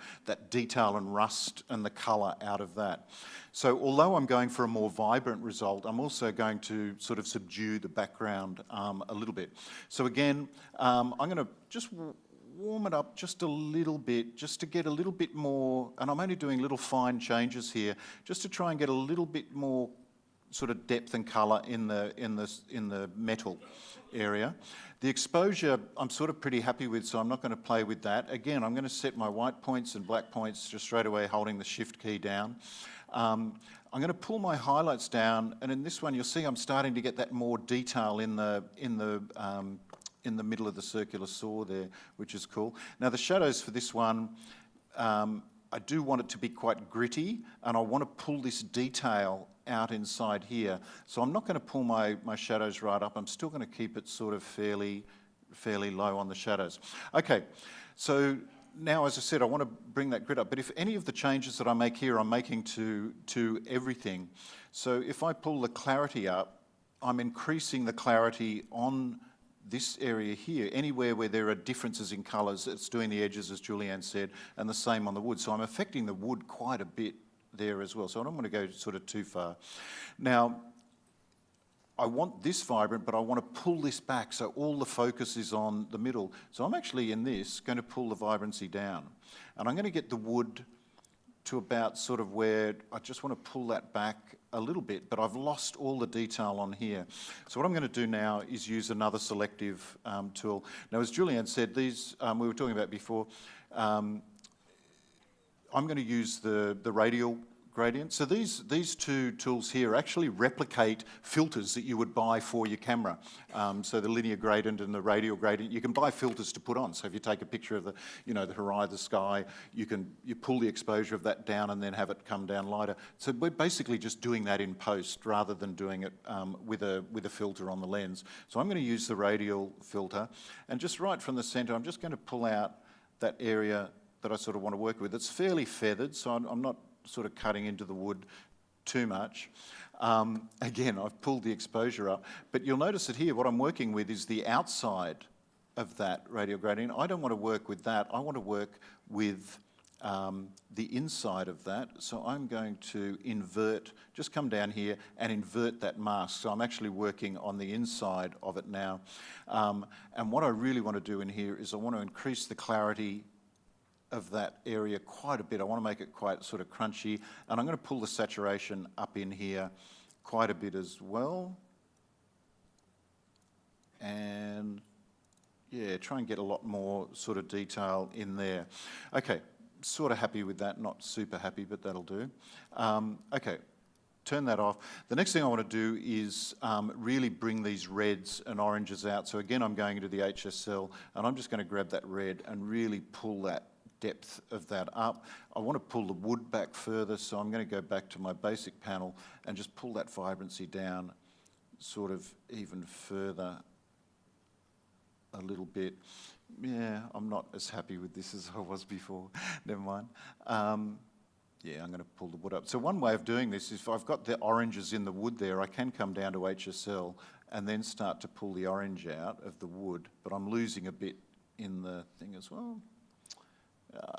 detail and rust and the colour out of that. So although I'm going for a more vibrant result, I'm also going to sort of subdue the background a little bit. So again, I'm going to just warm it up just a little bit, just to get a little bit more, and I'm only doing little fine changes here, just to try and get a little bit more sort of depth and colour in the metal area. The exposure I'm sort of pretty happy with, so I'm not going to play with that. Again, I'm going to set my white points and black points just straight away, holding the Shift key down. I'm going to pull my highlights down, and in this one you'll see I'm starting to get that more detail in the middle of the circular saw there, which is cool. Now the shadows for this one, I do want it to be quite gritty, and I want to pull this detail out inside here. So I'm not going to pull my shadows right up. I'm still going to keep it sort of fairly low on the shadows. Okay, so now, as I said, I want to bring that grit up. But if any of the changes that I make here, I'm making to everything. So if I pull the clarity up, I'm increasing the clarity on this area here. Anywhere where there are differences in colours, it's doing the edges, as Julieanne said, and the same on the wood. So I'm affecting the wood quite a bit there as well. So I don't want to go sort of too far. Now, I want this vibrant, but I want to pull this back so all the focus is on the middle. So I'm actually in this going to pull the vibrancy down. And I'm going to get the wood to about sort of where I just want to pull that back a little bit, but I've lost all the detail on here. So what I'm going to do now is use another selective tool. Now, as Julieanne said, these we were talking about before, I'm going to use the radial gradient. So these two tools here actually replicate filters that you would buy for your camera. So the linear gradient and the radial gradient, you can buy filters to put on. So if you take a picture of the horizon, the sky, you pull the exposure of that down and then have it come down lighter. So we're basically just doing that in post rather than doing it with a filter on the lens. So I'm going to use the radial filter, and just right from the centre, I'm just going to pull out that area that I sort of want to work with. It's fairly feathered, so I'm not sort of cutting into the wood too much. Again, I've pulled the exposure up, but you'll notice that here what I'm working with is the outside of that radial gradient. I don't want to work with that. I want to work with the inside of that. So I'm going to invert, just come down here and invert that mask. So I'm actually working on the inside of it now. And what I really want to do in here is I want to increase the clarity of that area quite a bit. I want to make it quite sort of crunchy, and I'm going to pull the saturation up in here quite a bit as well. And yeah, try and get a lot more sort of detail in there. Okay, sort of happy with that, not super happy, but that'll do. Okay, turn that off. The next thing I want to do is really bring these reds and oranges out. So again, I'm going into the HSL, and I'm just going to grab that red and really pull that depth of that up. I want to pull the wood back further, so I'm going to go back to my basic panel and just pull that vibrancy down sort of even further a little bit. Yeah, I'm not as happy with this as I was before. Never mind. Yeah, I'm going to pull the wood up. So one way of doing this is if I've got the oranges in the wood there, I can come down to HSL and then start to pull the orange out of the wood, but I'm losing a bit in the thing as well.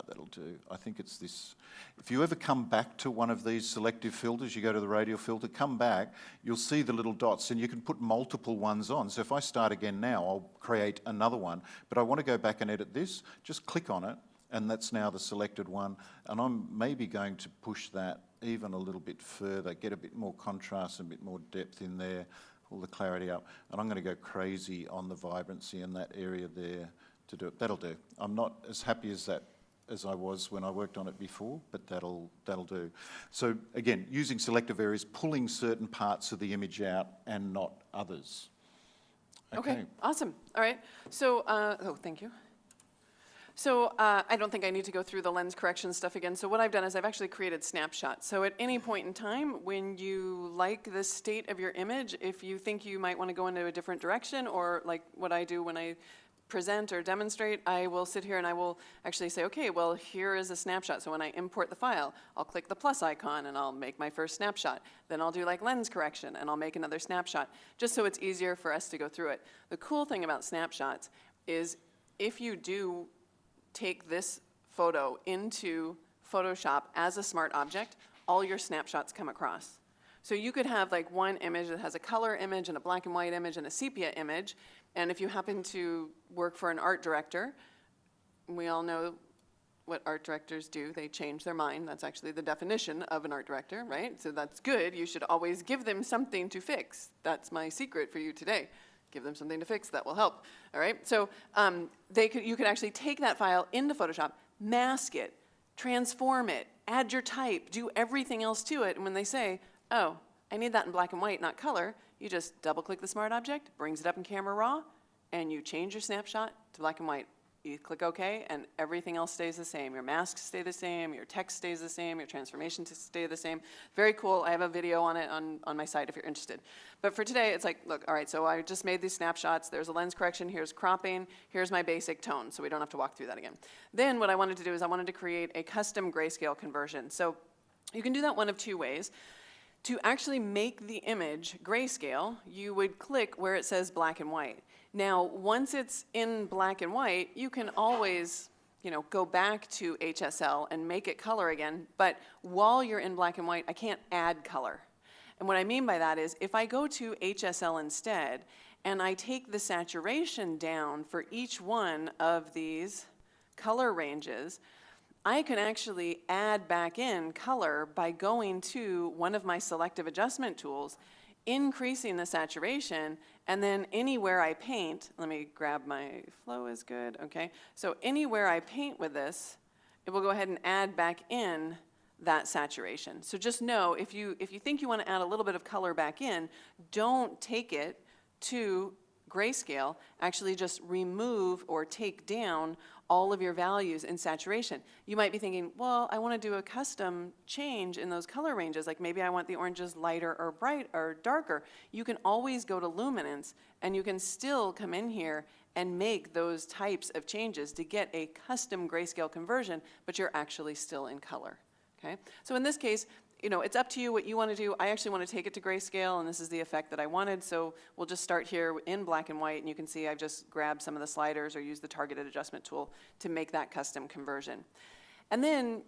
That'll do. I think it's this. If you ever come back to one of these selective filters, you go to the radial filter, come back, you'll see the little dots and you can put multiple ones on. So if I start again now, I'll create another one, but I want to go back and edit this, just click on it, and that's now the selected one. And I'm maybe going to push that even a little bit further, get a bit more contrast and a bit more depth in there, pull the clarity up. And I'm going to go crazy on the vibrancy in that area there to do it. That'll do. I'm not as happy as that as I was when I worked on it before, but that'll do. So again, using selective areas, pulling certain parts of the image out and not others. Okay, awesome. All right. So, thank you. So I don't think I need to go through the lens correction stuff again. So what I've done is I've actually created snapshots. So at any point in time, when you like the state of your image, if you think you might want to go into a different direction, or like what I do when I present or demonstrate, I will sit here and I will actually say, okay, well, here is a snapshot. So when I import the file, I'll click the plus icon and I'll make my first snapshot. Then I'll do like lens correction and I'll make another snapshot, just so it's easier for us to go through it. The cool thing about snapshots is if you do take this photo into Photoshop as a smart object, all your snapshots come across. So you could have like one image that has a color image and a black and white image and a sepia image, and if you happen to work for an art director, we all know what art directors do. They change their mind. That's actually the definition of an art director, right? So that's good. You should always give them something to fix. That's my secret for you today. Give them something to fix. That will help. All right? So you could actually take that file into Photoshop, mask it, transform it, add your type, do everything else to it. And when they say, oh, I need that in black and white, not color, you just double-click the smart object, brings it up in Camera Raw, and you change your snapshot to black and white. You click OK, and everything else stays the same. Your masks stay the same, your text stays the same, your transformations stay the same. Very cool. I have a video on it on my site if you're interested. But for today, it's like, look, all right, so I just made these snapshots. There's a lens correction. Here's cropping. Here's my basic tone, so we don't have to walk through that again. Then what I wanted to do is I wanted to create a custom grayscale conversion. So you can do that one of two ways. To actually make the image grayscale, you would click where it says black and white. Now, once it's in black and white, you can always, go back to HSL and make it color again. But while you're in black and white, I can't add color. And what I mean by that is if I go to HSL instead, and I take the saturation down for each one of these color ranges, I can actually add back in color by going to one of my selective adjustment tools, increasing the saturation, and then anywhere I paint, let me grab my flow is good, okay. So anywhere I paint with this, it will go ahead and add back in that saturation. So just know, if you think you want to add a little bit of color back in, don't take it to grayscale, actually just remove or take down all of your values in saturation. You might be thinking, well, I want to do a custom change in those color ranges, like maybe I want the oranges lighter or bright or darker. You can always go to luminance and you can still come in here and make those types of changes to get a custom grayscale conversion, but you're actually still in color, okay? So in this case, it's up to you what you want to do. I actually want to take it to grayscale, and this is the effect that I wanted. So we'll just start here in black and white, and you can see I've just grabbed some of the sliders or used the targeted adjustment tool to make that custom conversion. And then,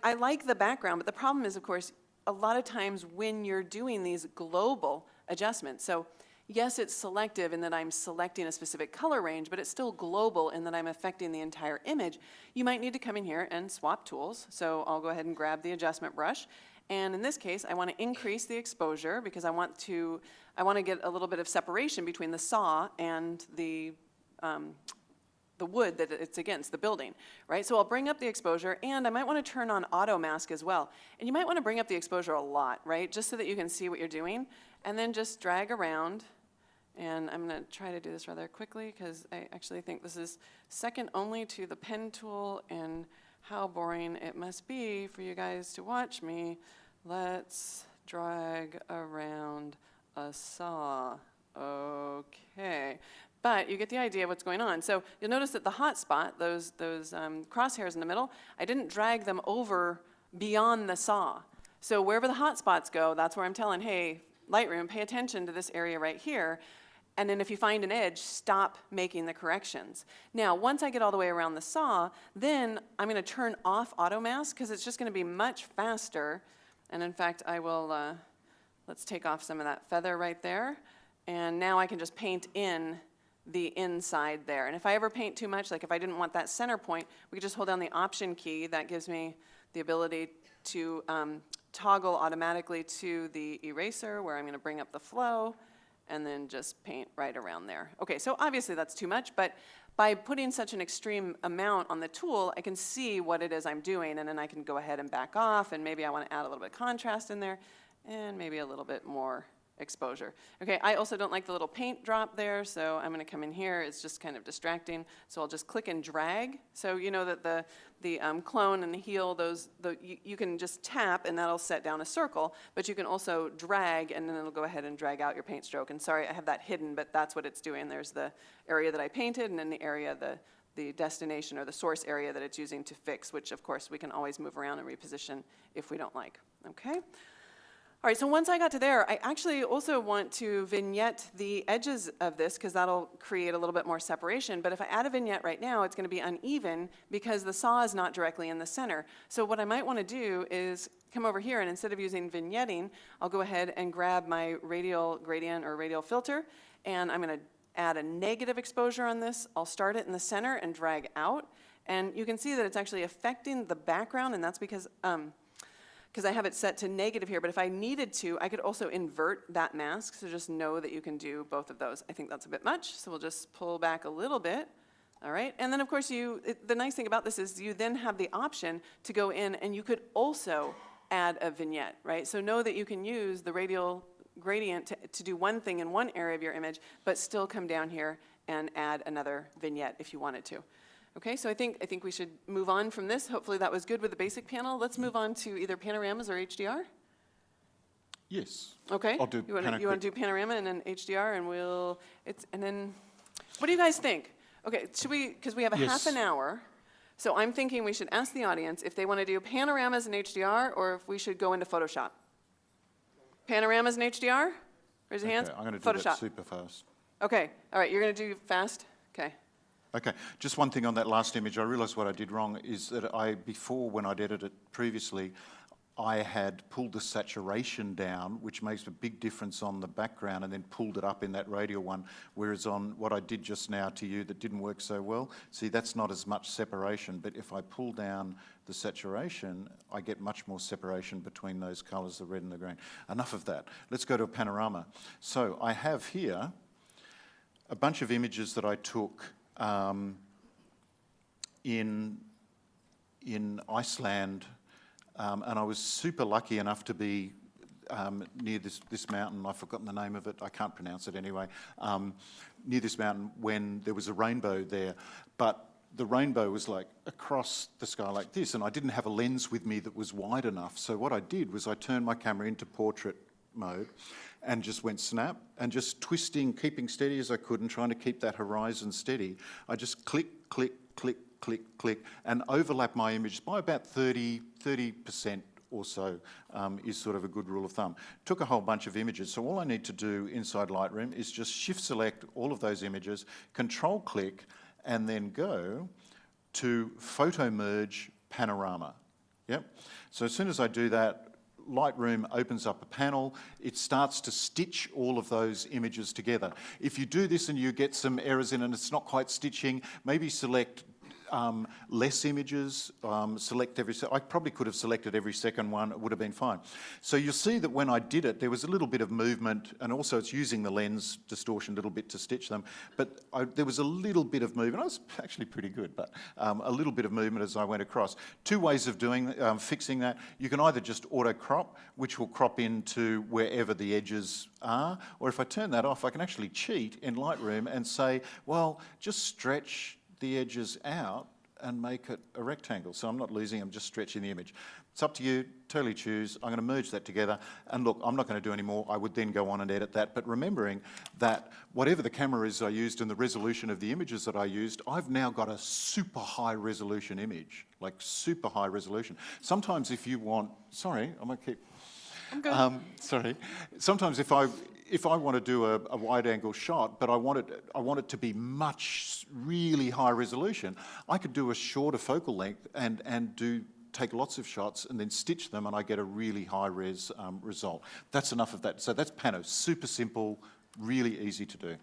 I like the background, but the problem is, of course, a lot of times when you're doing these global adjustments, so yes, it's selective in that I'm selecting a specific color range, but it's still global in that I'm affecting the entire image. You might need to come in here and swap tools. So I'll go ahead and grab the adjustment brush. And in this case, I want to increase the exposure because I want to get a little bit of separation between the saw and the wood that it's against, the building, right? So I'll bring up the exposure, and I might want to turn on auto mask as well. And you might want to bring up the exposure a lot, right? Just so that you can see what you're doing. And then just drag around. And I'm going to try to do this rather quickly because I actually think this is second only to the pen tool and how boring it must be for you guys to watch me. Let's drag around a saw. Okay. But you get the idea of what's going on. So you'll notice that the hot spot, those crosshairs in the middle, I didn't drag them over beyond the saw. So wherever the hot spots go, that's where I'm telling, hey, Lightroom, pay attention to this area right here. And then if you find an edge, stop making the corrections. Now, once I get all the way around the saw, then I'm going to turn off auto mask because it's just going to be much faster. And in fact, I will, let's take off some of that feather right there. And now I can just paint in the inside there. And if I ever paint too much, like if I didn't want that center point, we could just hold down the Option key. That gives me the ability to toggle automatically to the eraser where I'm going to bring up the flow and then just paint right around there. Okay, so obviously that's too much, but by putting such an extreme amount on the tool, I can see what it is I'm doing, and then I can go ahead and back off, and maybe I want to add a little bit of contrast in there, and maybe a little bit more exposure. Okay, I also don't like the little paint drop there, so I'm going to come in here. It's just kind of distracting, so I'll just click and drag. So you know that the clone and the heel, you can just tap and that'll set down a circle, but you can also drag and then it'll go ahead and drag out your paint stroke. And sorry, I have that hidden, but that's what it's doing. There's the area that I painted and then the area, the destination or the source area that it's using to fix, which of course we can always move around and reposition if we don't like. Okay. All right, so once I got to there, I actually also want to vignette the edges of this because that'll create a little bit more separation. But if I add a vignette right now, it's going to be uneven because the saw is not directly in the center. So what I might want to do is come over here, and instead of using vignetting, I'll go ahead and grab my radial gradient or radial filter, and I'm going to add a negative exposure on this. I'll start it in the center and drag out. And you can see that it's actually affecting the background, and that's because I have it set to negative here, but if I needed to, I could also invert that mask, so just know that you can do both of those. I think that's a bit much, so we'll just pull back a little bit, all right? And then, of course, the nice thing about this is you then have the option to go in, and you could also add a vignette, right? So know that you can use the radial gradient to do one thing in one area of your image, but still come down here and add another vignette if you wanted to. Okay, so I think we should move on from this. Hopefully that was good with the basic panel. Let's move on to either panoramas or HDR. Yes. Okay. I'll do you want to do panorama and then HDR, and then what do you guys think? Okay, should we? Because we have a half an hour, so I'm thinking we should ask the audience if they want to do panoramas and HDR or if we should go into Photoshop. Panoramas and HDR. Raise your hands. I'm going to do Photoshop. that super fast. Okay. All right. You're going to do fast. Okay. Okay, just one thing on that last image. I realised what I did wrong is that before when I'd edited it previously, I had pulled the saturation down, which makes a big difference on the background, and then pulled it up in that radial one, whereas on what I did just now to you that didn't work so well, see, that's not as much separation, but if I pull down the saturation, I get much more separation between those colours, the red and the green. Enough of that. Let's go to a panorama. So I have here a bunch of images that I took in Iceland, and I was super lucky enough to be near this mountain. I've forgotten the name of it. I can't pronounce it anyway. Near this mountain when there was a rainbow there, but the rainbow was like across the sky like this, and I didn't have a lens with me that was wide enough. So what I did was I turned my camera into portrait mode and just went snap, and just twisting, keeping steady as I could and trying to keep that horizon steady. I just click, click, click, click, click, and overlap my image by about 30% or so is sort of a good rule of thumb. Took a whole bunch of images, so all I need to do inside Lightroom is just shift select all of those images, control click, and then go to Photo Merge Panorama. Yep. So as soon as I do that, Lightroom opens up a panel. It starts to stitch all of those images together. If you do this and you get some errors in and it's not quite stitching, maybe select less images, select I probably could have selected every second one, it would have been fine. So you'll see that when I did it, there was a little bit of movement, and also it's using the lens distortion a little bit to stitch them, but there was a little bit of movement. I was actually pretty good, but a little bit of movement as I went across. Two ways of doing fixing that. You can either just auto crop, which will crop into wherever the edges are, or if I turn that off, I can actually cheat in Lightroom and say, well, just stretch the edges out and make it a rectangle. So I'm not losing, I'm just stretching the image. It's up to you, totally choose. I'm going to merge that together. And look, I'm not going to do any more. I would then go on and edit that. But remembering that whatever the camera is I used and the resolution of the images that I used, I've now got a super high resolution image, like super high resolution. Sometimes if you want, sorry, I'm going to keep, I'm good. sorry. Sometimes if I want to do a wide angle shot, but I want it to be much really high resolution, I could do a shorter focal length and take lots of shots and then stitch them, and I get a really high-res result. That's enough of that. So that's Pano. Super simple, really easy to do.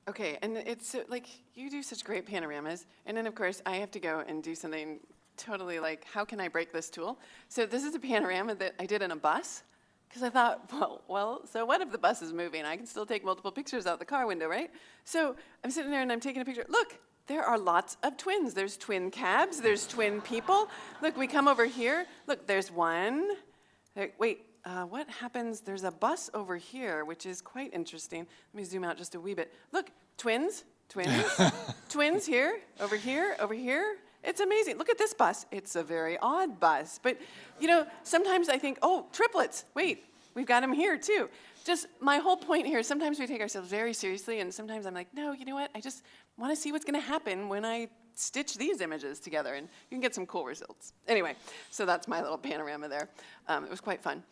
Okay, and it's like, you do such great panoramas, and then of course I have to go and do something totally like, how can I break this tool? So this is a panorama that I did in a bus, because I thought, well, so what if the bus is moving? I can still take multiple pictures out the car window, right? So I'm sitting there and I'm taking a picture. Look, there are lots of twins. There's twin cabs, there's twin people. Look, we come over here. Look, there's one. Wait, what happens? There's a bus over here, which is quite interesting. Let me zoom out just a wee bit. Look, twins, twins here, over here, over here. It's amazing. Look at this bus. It's a very odd bus. But, you know, sometimes I think, oh, triplets. Wait, we've got them here too. Just my whole point here, sometimes we take ourselves very seriously, and sometimes I'm like, no, you know what? I just want to see what's going to happen when I stitch these images together, and you can get some cool results. Anyway, so that's my little panorama there. It was quite fun.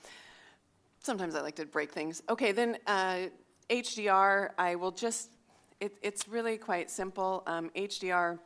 Sometimes I like to break things. Okay, then HDR, I will just, it's really quite simple. HDR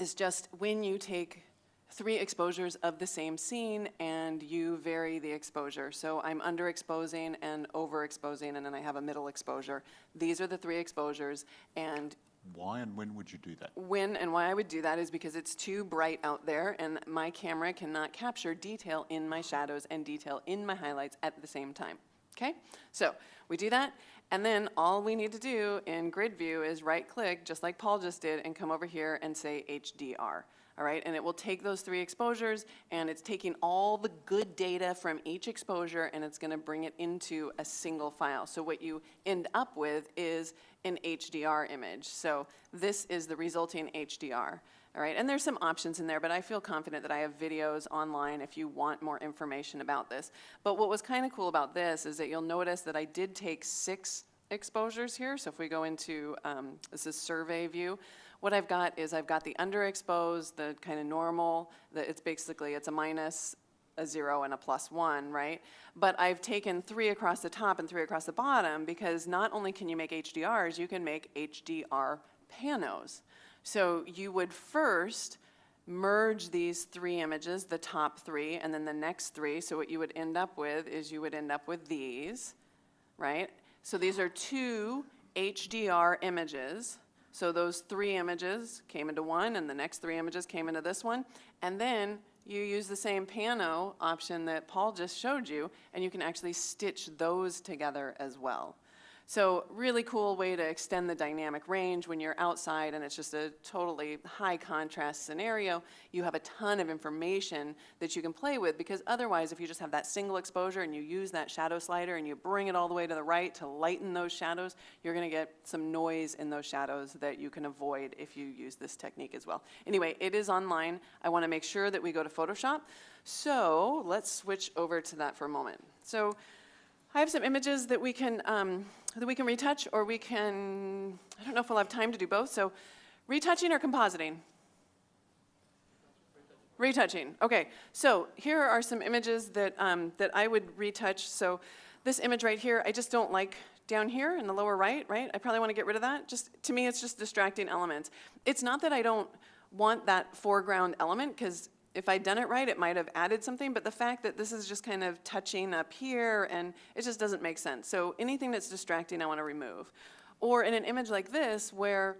is just when you take 3 exposures of the same scene and you vary the exposure. So I'm underexposing and overexposing, and then I have a middle exposure. These are the 3 exposures, and Why and when would you do that? when and why I would do that is because it's too bright out there, and my camera cannot capture detail in my shadows and detail in my highlights at the same time. Okay? So we do that, and then all we need to do in grid view is right-click, just like Paul just did, and come over here and say HDR. All right, and it will take those 3 exposures, and it's taking all the good data from each exposure, and it's going to bring it into a single file. So what you end up with is an HDR image. So this is the resulting HDR. All right, and there's some options in there, but I feel confident that I have videos online if you want more information about this. But what was kind of cool about this is that you'll notice that I did take 6 exposures here. So if we go into, this is survey view, what I've got is I've got the underexposed, the kind of normal, it's basically, it's a minus, a 0, and a +1, right? But I've taken 3 across the top and 3 across the bottom, because not only can you make HDRs, you can make HDR panos. So you would first merge these 3 images, the top 3, and then the next 3. So what you would end up with is you would end up with these, right? So these are 2 HDR images. So those 3 images came into one, and the next 3 images came into this one. And then you use the same pano option that Paul just showed you, and you can actually stitch those together as well. So really cool way to extend the dynamic range when you're outside and it's just a totally high contrast scenario. You have a ton of information that you can play with, because otherwise if you just have that single exposure and you use that shadow slider and you bring it all the way to the right to lighten those shadows, you're going to get some noise in those shadows that you can avoid if you use this technique as well. Anyway, it is online. I want to make sure that we go to Photoshop. So let's switch over to that for a moment. So I have some images that we can retouch, or we can, I don't know if we'll have time to do both. So retouching or compositing? Retouching. Okay. So here are some images that, that I would retouch. So this image right here, I just don't like down here in the lower right, right? I probably want to get rid of that. Just, to me, it's just distracting elements. It's not that I don't want that foreground element, because if I'd done it right, it might have added something, but the fact that this is just kind of touching up here, and it just doesn't make sense. So anything that's distracting, I want to remove. Or in an image like this, where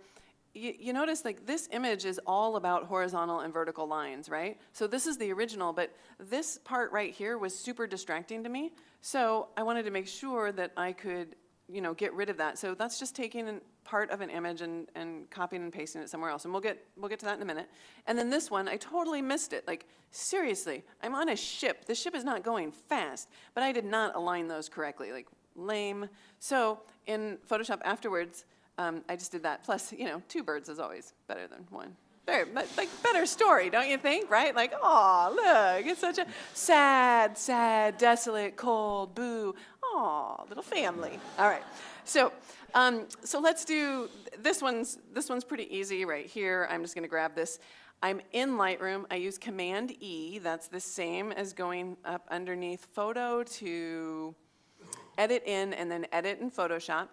you notice like this image is all about horizontal and vertical lines, right? So this is the original, but this part right here was super distracting to me. So I wanted to make sure that I could, you know, get rid of that. So that's just taking part of an image and copying and pasting it somewhere else. And we'll get to that in a minute. And then this one, I totally missed it. Like, seriously, I'm on a ship. The ship is not going fast, but I did not align those correctly. Like, lame. So in Photoshop afterwards, I just did that. Plus, you know, 2 birds is always better than 1. very like better story, don't you think? Right? Like, oh, look, it's such a sad, sad, desolate, cold, boo. Oh, little family. All right. So let's do this one's pretty easy right here. I'm just going to grab this. I'm in Lightroom. I use Command E. That's the same as going up underneath Photo to edit in and then edit in Photoshop.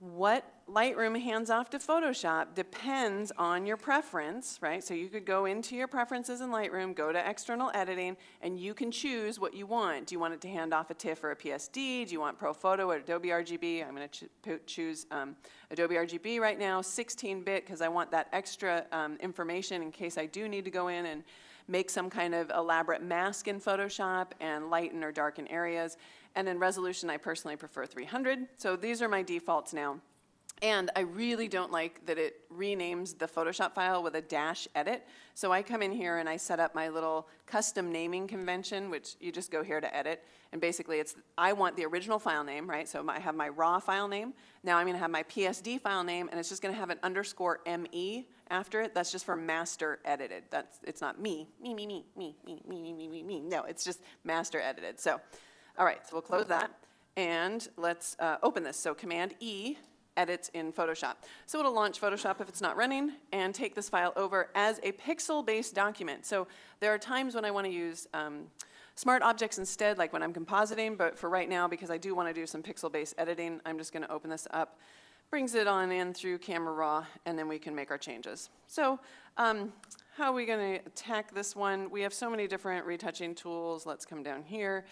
What Lightroom hands off to Photoshop depends on your preference, right? So you could go into your preferences in Lightroom, go to external editing, and you can choose what you want. Do you want it to hand off a TIFF or a PSD? Do you want ProPhoto or Adobe RGB? I'm going to choose Adobe RGB right now, 16-bit, because I want that extra information in case I do need to go in and make some kind of elaborate mask in Photoshop and lighten or darken areas. And in resolution, I personally prefer 300. So these are my defaults now. And I really don't like that it renames the Photoshop file with a dash edit. So I come in here and I set up my little custom naming convention, which you just go here to edit. And basically, I want the original file name, right? So I have my raw file name. Now I'm going to have my PSD file name, and it's just going to have an underscore ME after it. That's just for master edited. It's not me. No, it's just master edited. So, all right, so we'll close that. And let's open this. So Command E edits in Photoshop. So it'll launch Photoshop if it's not running and take this file over as a pixel-based document. So there are times when I want to use smart objects instead, like when I'm compositing, but for right now, because I do want to do some pixel-based editing, I'm just going to open this up, brings it on in through Camera Raw, and then we can make our changes. So how are we going to attack this one? We have so many different retouching tools. Let's come down here.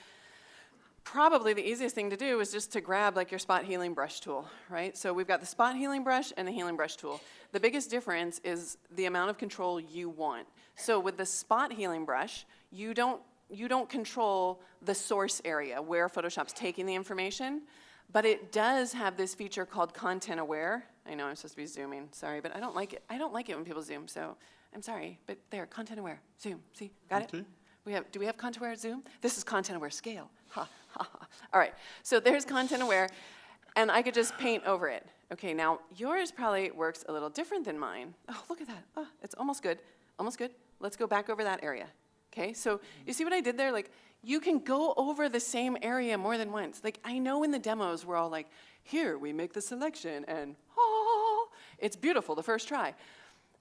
Probably the easiest thing to do is just to grab like your spot healing brush tool, right? So we've got the spot healing brush and the healing brush tool. The biggest difference is the amount of control you want. So with the spot healing brush, you don't control the source area where Photoshop's taking the information, but it does have this feature called content aware. I know I'm supposed to be zooming, sorry, but I don't like it. I don't like it when people zoom, so I'm sorry, but there, content aware, zoom, see, got it? Do we have content aware zoom? This is content aware scale. Ha, ha, ha. All right, so there's content aware, and I could just paint over it. Okay, now yours probably works a little different than mine. Oh, look at that. Oh, it's almost good, almost good. Let's go back over that area. Okay, so you see what I did there? Like, you can go over the same area more than once. Like, I know in the demos we're all like, here, we make the selection, and oh, it's beautiful the first try.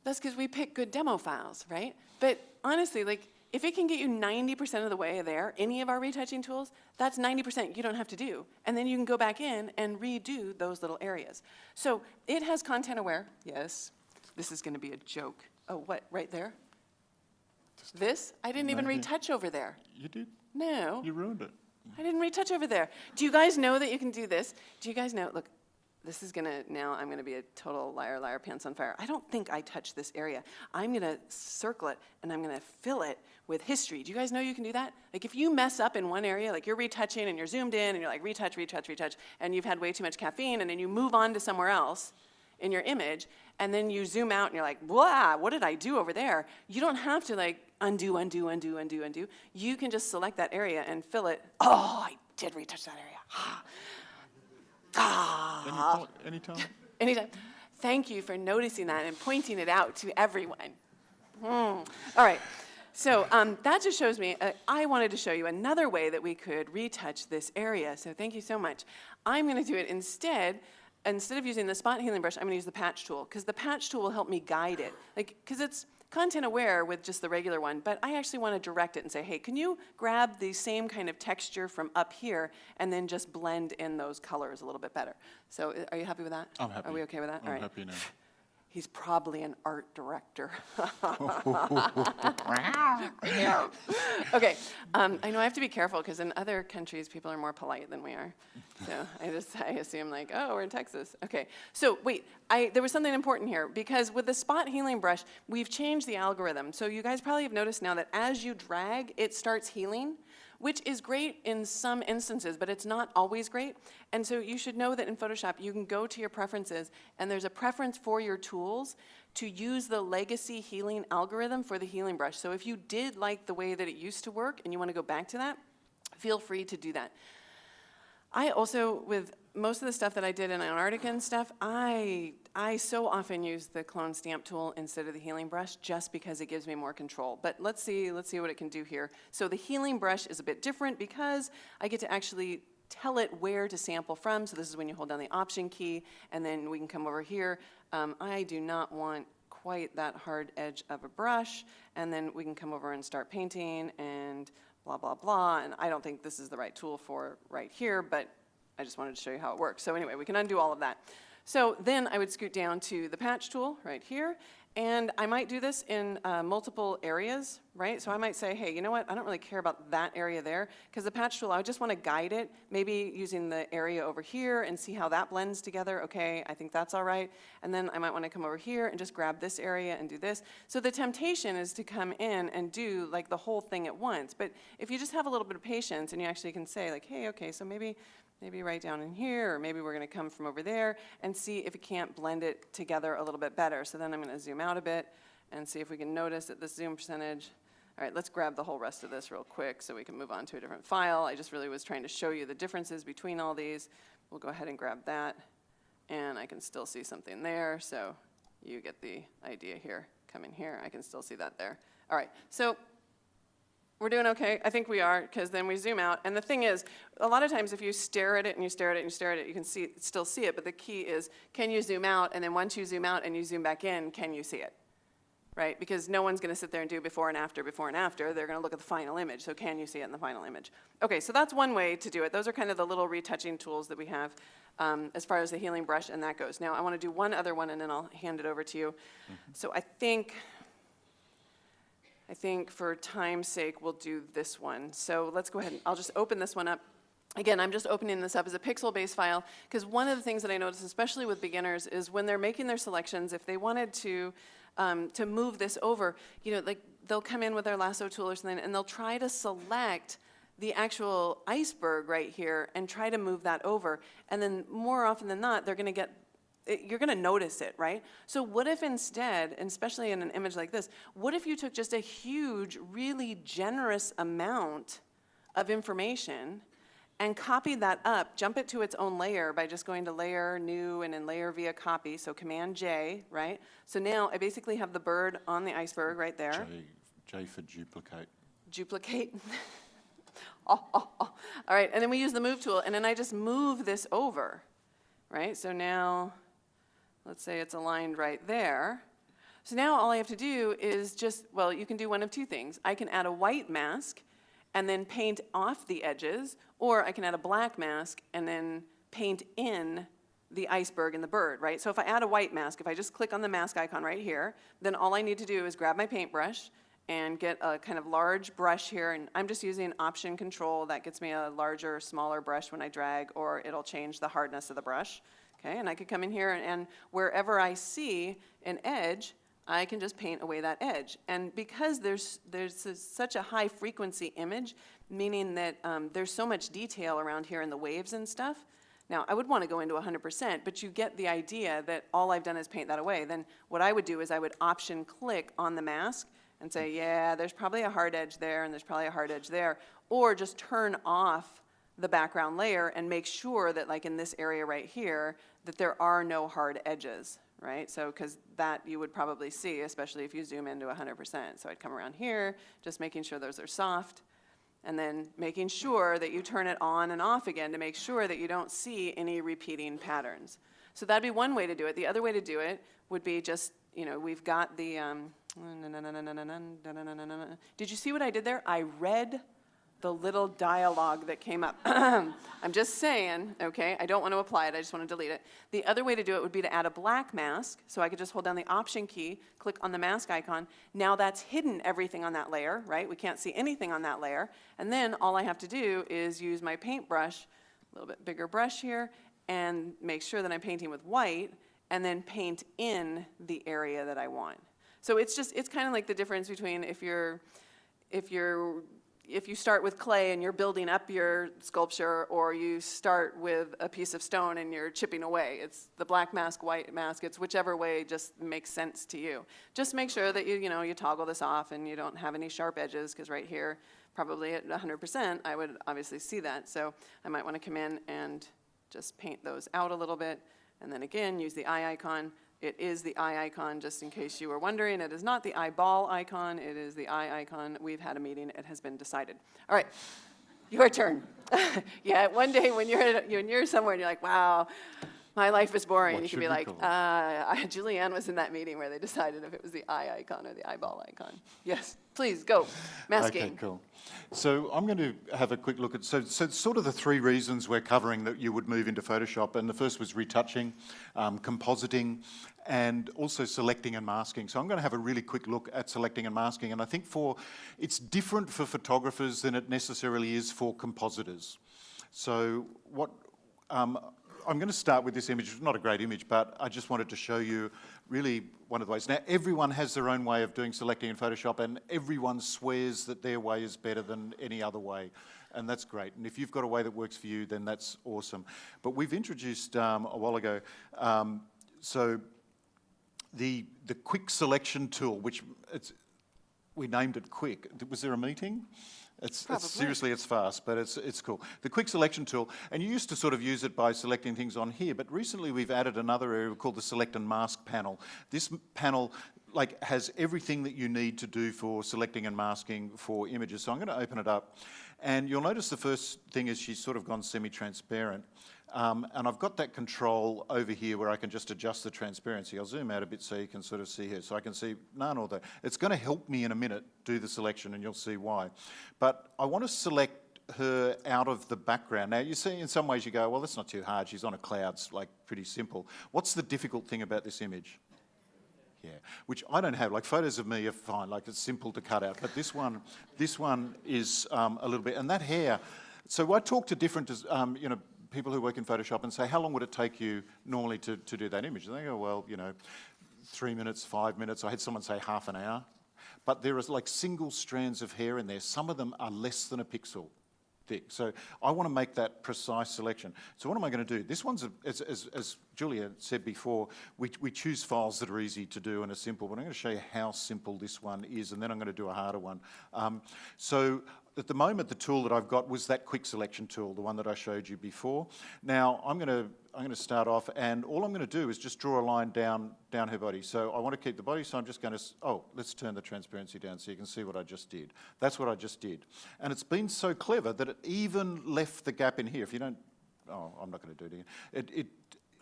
That's because we pick good demo files, right? But honestly, like, if it can get you 90% of the way there, any of our retouching tools, that's 90% you don't have to do. And then you can go back in and redo those little areas. So it has content aware. Yes, this is going to be a joke. Oh, what, right there? This? I didn't even retouch over there. You did? No. You ruined it. I didn't retouch over there. Do you guys know that you can do this? Do you guys know, look, this is gonna, now I'm gonna be a total liar, liar, pants on fire. I don't think I touched this area. I'm gonna circle it and I'm gonna fill it with history. Do you guys know you can do that? Like if you mess up in one area, like you're retouching and you're zoomed in and you're like retouch, retouch, retouch, and you've had way too much caffeine and then you move on to somewhere else in your image and then you zoom out and you're like, blah, what did I do over there? You don't have to like undo, undo, undo, undo, undo. You can just select that area and fill it. Oh, I did retouch that area. Anytime? Anytime. Thank you for noticing that and pointing it out to everyone. All right. So that just shows me, I wanted to show you another way that we could retouch this area. So thank you so much. I'm going to do it instead of using the spot healing brush, I'm going to use the patch tool because the patch tool will help me guide it. Like, because it's content aware with just the regular one, but I actually want to direct it and say, hey, can you grab the same kind of texture from up here and then just blend in those colors a little bit better? So are you happy with that? I'm happy. Are we okay with that? I'm All right. happy now. He's probably an art director. Okay, I know I have to be careful because in other countries people are more polite than we are. So I assume like, oh, we're in Texas. Okay, so wait, there was something important here because with the spot healing brush, we've changed the algorithm. So you guys probably have noticed now that as you drag, it starts healing, which is great in some instances, but it's not always great. And so you should know that in Photoshop, you can go to your preferences, and there's a preference for your tools to use the legacy healing algorithm for the healing brush. So if you did like the way that it used to work and you want to go back to that, feel free to do that. I also, with most of the stuff that I did in Antarctica and stuff, I so often use the clone stamp tool instead of the healing brush just because it gives me more control. But let's see what it can do here. So the healing brush is a bit different because I get to actually tell it where to sample from. So this is when you hold down the Option key, and then we can come over here. I do not want quite that hard edge of a brush, and then we can come over and start painting and blah, blah, blah. And I don't think this is the right tool for right here, but I just wanted to show you how it works. So anyway, we can undo all of that. So then I would scoot down to the patch tool right here, and I might do this in multiple areas, right? So I might say, hey, you know what? I don't really care about that area there, because the patch tool, I just want to guide it, maybe using the area over here and see how that blends together. Okay, I think that's all right. And then I might want to come over here and just grab this area and do this. So the temptation is to come in and do like the whole thing at once. But if you just have a little bit of patience and you actually can say like, hey, okay, so maybe right down in here, or maybe we're going to come from over there and see if it can't blend it together a little bit better. So then I'm going to zoom out a bit and see if we can notice that this zoom percentage. All right, let's grab the whole rest of this real quick so we can move on to a different file. I just really was trying to show you the differences between all these. We'll go ahead and grab that, and I can still see something there, so you get the idea here. Come in here, I can still see that there. All right, so we're doing okay. I think we are, because then we zoom out. And the thing is, a lot of times if you stare at it and you stare at it and you stare at it, you can still see it. But the key is, can you zoom out? And then once you zoom out and you zoom back in, can you see it? Right? Because no one's going to sit there and do before and after, before and after. They're going to look at the final image. So can you see it in the final image? Okay, so that's one way to do it. Those are kind of the little retouching tools that we have as far as the healing brush and that goes. Now, I want to do one other one, and then I'll hand it over to you. So I think for time's sake, we'll do this one. So let's go ahead and I'll just open this one up. Again, I'm just opening this up as a pixel-based file, because one of the things that I notice, especially with beginners, is when they're making their selections, if they wanted to move this over, you know, like they'll come in with their lasso tool or something, and they'll try to select the actual iceberg right here and try to move that over. And then more often than not, they're going to you're going to notice it, right? So what if instead, and especially in an image like this, what if you took just a huge, really generous amount of information and copied that up, jump it to its own layer by just going to Layer, New, and then Layer via Copy, so Command J, right? So now I basically have the bird on the iceberg right there. J for duplicate. Duplicate. All right, and then we use the Move tool, and then I just move this over, right? So now, let's say it's aligned right there. So now all I have to do is just, well, you can do one of two things. I can add a white mask and then paint off the edges, or I can add a black mask and then paint in the iceberg and the bird, right? So if I add a white mask, if I just click on the mask icon right here, then all I need to do is grab my paintbrush and get a kind of large brush here, and I'm just using Option Control. That gets me a larger, smaller brush when I drag, or it'll change the hardness of the brush. Okay, and I could come in here and wherever I see an edge, I can just paint away that edge. And because there's such a high frequency image, meaning that there's so much detail around here in the waves and stuff. Now, I would want to go into 100%, but you get the idea that all I've done is paint that away. Then what I would do is I would Option click on the mask and say, yeah, there's probably a hard edge there and there's probably a hard edge there. Or just turn off the background layer and make sure that, like in this area right here, that there are no hard edges, right? So, because that you would probably see, especially if you zoom into 100%. So I'd come around here, just making sure those are soft, and then making sure that you turn it on and off again to make sure that you don't see any repeating patterns. So that'd be one way to do it. The other way to do it would be just, you know, we've got the, did you see what I did there? I read the little dialogue that came up. I'm just saying, okay, I don't want to apply it, I just want to delete it. The other way to do it would be to add a black mask, so I could just hold down the Option key, click on the mask icon. Now that's hidden everything on that layer, right? We can't see anything on that layer. And then all I have to do is use my paintbrush, a little bit bigger brush here, and make sure that I'm painting with white, and then paint in the area that I want. So it's kind of like the difference between if you start with clay and you're building up your sculpture, or you start with a piece of stone and you're chipping away. It's the black mask, white mask, it's whichever way just makes sense to you. Just make sure that you toggle this off and you don't have any sharp edges, because right here, probably at 100%, I would obviously see that. So I might want to come in and just paint those out a little bit. And then again, use the eye icon. It is the eye icon, just in case you were wondering. It is not the eyeball icon. It is the eye icon. We've had a meeting. It has been decided. All right, your turn. Yeah, one day when you're somewhere and you're like, wow, my life is boring, What you should can be we like, call it? Julianne was in that meeting where they decided if it was the eye icon or the eyeball icon. Yes, please, go. Masking. Okay, cool. So I'm going to have a quick look at, so sort of the three reasons we're covering that you would move into Photoshop, and the first was retouching, compositing, and also selecting and masking. So I'm going to have a really quick look at selecting and masking, and I think it's different for photographers than it necessarily is for compositors. So I'm going to start with this image. It's not a great image, but I just wanted to show you really one of the ways. Now, everyone has their own way of doing selecting in Photoshop, and everyone swears that their way is better than any other way, and that's great. And if you've got a way that works for you, then that's awesome. But we've introduced a while ago, so the quick selection tool, which we named it Quick. Was there a meeting? Seriously, it's fast, but it's cool. The quick selection tool, and you used to sort of use it by selecting things on here, but recently we've added another area called the Select and Mask panel. This panel has everything that you need to do for selecting and masking for images. So I'm going to open it up, and you'll notice the first thing is she's sort of gone semi-transparent. And I've got that control over here where I can just adjust the transparency. I'll zoom out a bit so you can sort of see here. So I can see none or that. It's going to help me in a minute do the selection, and you'll see why. But I want to select her out of the background. Now, you see, in some ways you go, well, that's not too hard. She's on a cloud. It's like pretty simple. What's the difficult thing about this image? Yeah, which I don't have. Like, photos of me are fine. Like, it's simple to cut out. But this one is a little bit. And that hair. So I talk to different, people who work in Photoshop and say, how long would it take you normally to do that image? And they go, well, 3 minutes, 5 minutes. I had someone say half an hour. But there is like single strands of hair in there. Some of them are less than a pixel thick. So I want to make that precise selection. So what am I going to do? This one's, as Julia said before, we choose files that are easy to do and are simple. But I'm going to show you how simple this one is, and then I'm going to do a harder one. So at the moment, the tool that I've got was that quick selection tool, the one that I showed you before. Now, I'm going to start off, and all I'm going to do is just draw a line down her body. So I want to keep the body, so I'm just going to, let's turn the transparency down so you can see what I just did. That's what I just did. And it's been so clever that it even left the gap in here. If you don't, I'm not going to do it again.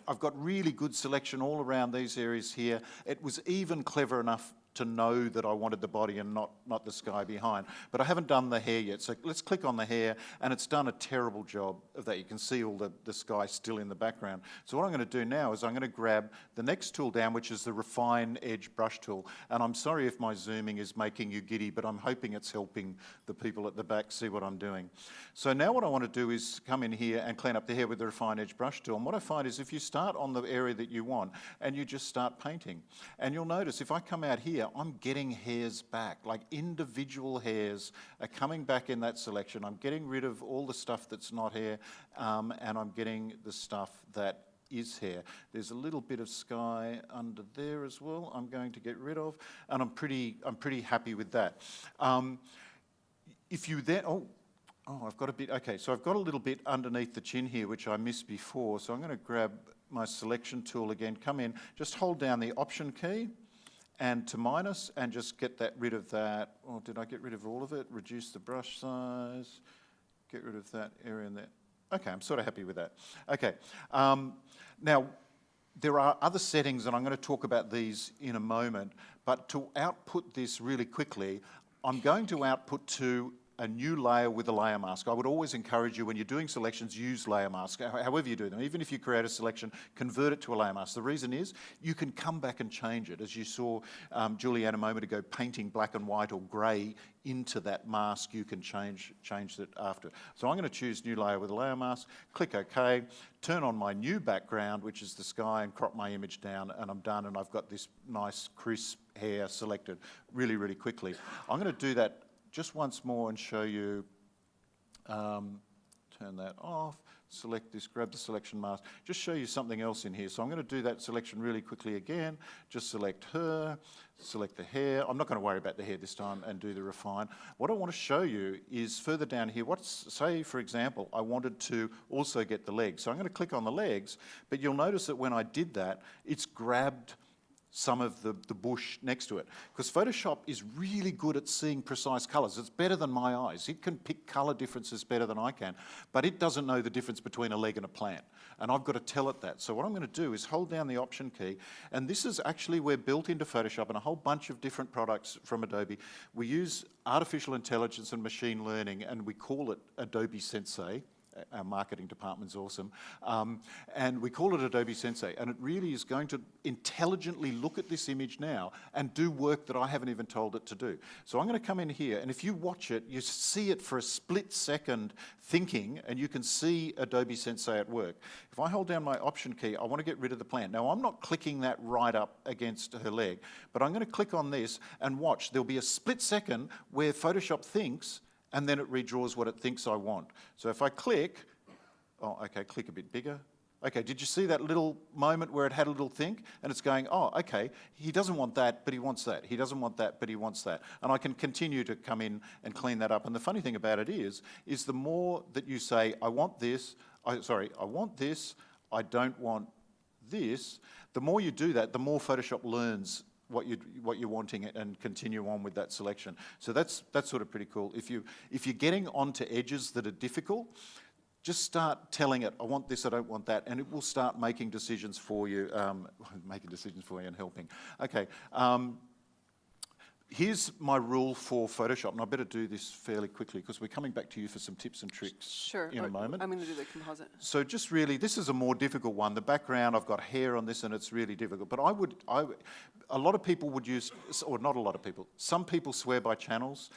I've got really good selection all around these areas here. It was even clever enough to know that I wanted the body and not the sky behind. But I haven't done the hair yet, so let's click on the hair, and it's done a terrible job of that. You can see all the sky still in the background. So what I'm going to do now is I'm going to grab the next tool down, which is the Refine Edge Brush tool. And I'm sorry if my zooming is making you giddy, but I'm hoping it's helping the people at the back see what I'm doing. So now what I want to do is come in here and clean up the hair with the Refine Edge Brush tool. And what I find is if you start on the area that you want, and you just start painting, and you'll notice if I come out here, I'm getting hairs back, like individual hairs are coming back in that selection. I'm getting rid of all the stuff that's not hair, and I'm getting the stuff that is hair. There's a little bit of sky under there as well I'm going to get rid of, and I'm pretty happy with that. If you then, I've got a bit, okay, so I've got a little bit underneath the chin here, which I missed before, so I'm going to grab my selection tool again, come in, just hold down the Option key, and to minus, and just get rid of that. Oh, did I get rid of all of it? Reduce the brush size, get rid of that area in there. Okay, I'm sort of happy with that. Okay, now there are other settings, and I'm going to talk about these in a moment, but to output this really quickly, I'm going to output to a new layer with a layer mask. I would always encourage you when you're doing selections, use layer mask, however you do them. Even if you create a selection, convert it to a layer mask. The reason is you can come back and change it. As you saw Julieanne a moment ago painting black and white or grey into that mask, you can change it after. So I'm going to choose new layer with a layer mask, click OK, turn on my new background, which is the sky, and crop my image down, and I'm done, and I've got this nice crisp hair selected really, really quickly. I'm going to do that just once more and show you, turn turn that off, select this, grab the selection mask, just show you something else in here. So I'm going to do that selection really quickly again, just select her, select the hair. I'm not going to worry about the hair this time and do the refine. What I want to show you is further down here, say for example, I wanted to also get the legs. So I'm going to click on the legs, but you'll notice that when I did that, it's grabbed some of the bush next to it. Because Photoshop is really good at seeing precise colours. It's better than my eyes. It can pick colour differences better than I can, but it doesn't know the difference between a leg and a plant. And I've got to tell it that. So what I'm going to do is hold down the Option key, and this is actually, we're built into Photoshop and a whole bunch of different products from Adobe. We use artificial intelligence and machine learning, and we call it Adobe Sensei. Our marketing department's awesome. And we call it Adobe Sensei, and it really is going to intelligently look at this image now and do work that I haven't even told it to do. So I'm going to come in here, and if you watch it, you see it for a split second thinking, and you can see Adobe Sensei at work. If I hold down my Option key, I want to get rid of the plant. Now, I'm not clicking that right up against her leg, but I'm going to click on this and watch. There'll be a split second where Photoshop thinks, and then it redraws what it thinks I want. So if I click, oh, okay, click a bit bigger. Okay, did you see that little moment where it had a little think? And it's going, oh, okay, he doesn't want that, but he wants that. He doesn't want that, but he wants that. And I can continue to come in and clean that up. And the funny thing about it is the more that you say, I want this, I want this, I don't want this, the more you do that, the more Photoshop learns what you're wanting and continue on with that selection. So that's sort of pretty cool. If you're getting onto edges that are difficult, just start telling it, I want this, I don't want that, and it will start making decisions for you, and helping. Okay. Here's my rule for Photoshop, and I better do this fairly quickly because we're coming back to you for some tips and tricks in a moment. I'm going to do the composite. So just really, this is a more difficult one. The background, I've got hair on this and it's really difficult. But a lot of people would use, or not a lot of people, some people swear by channels.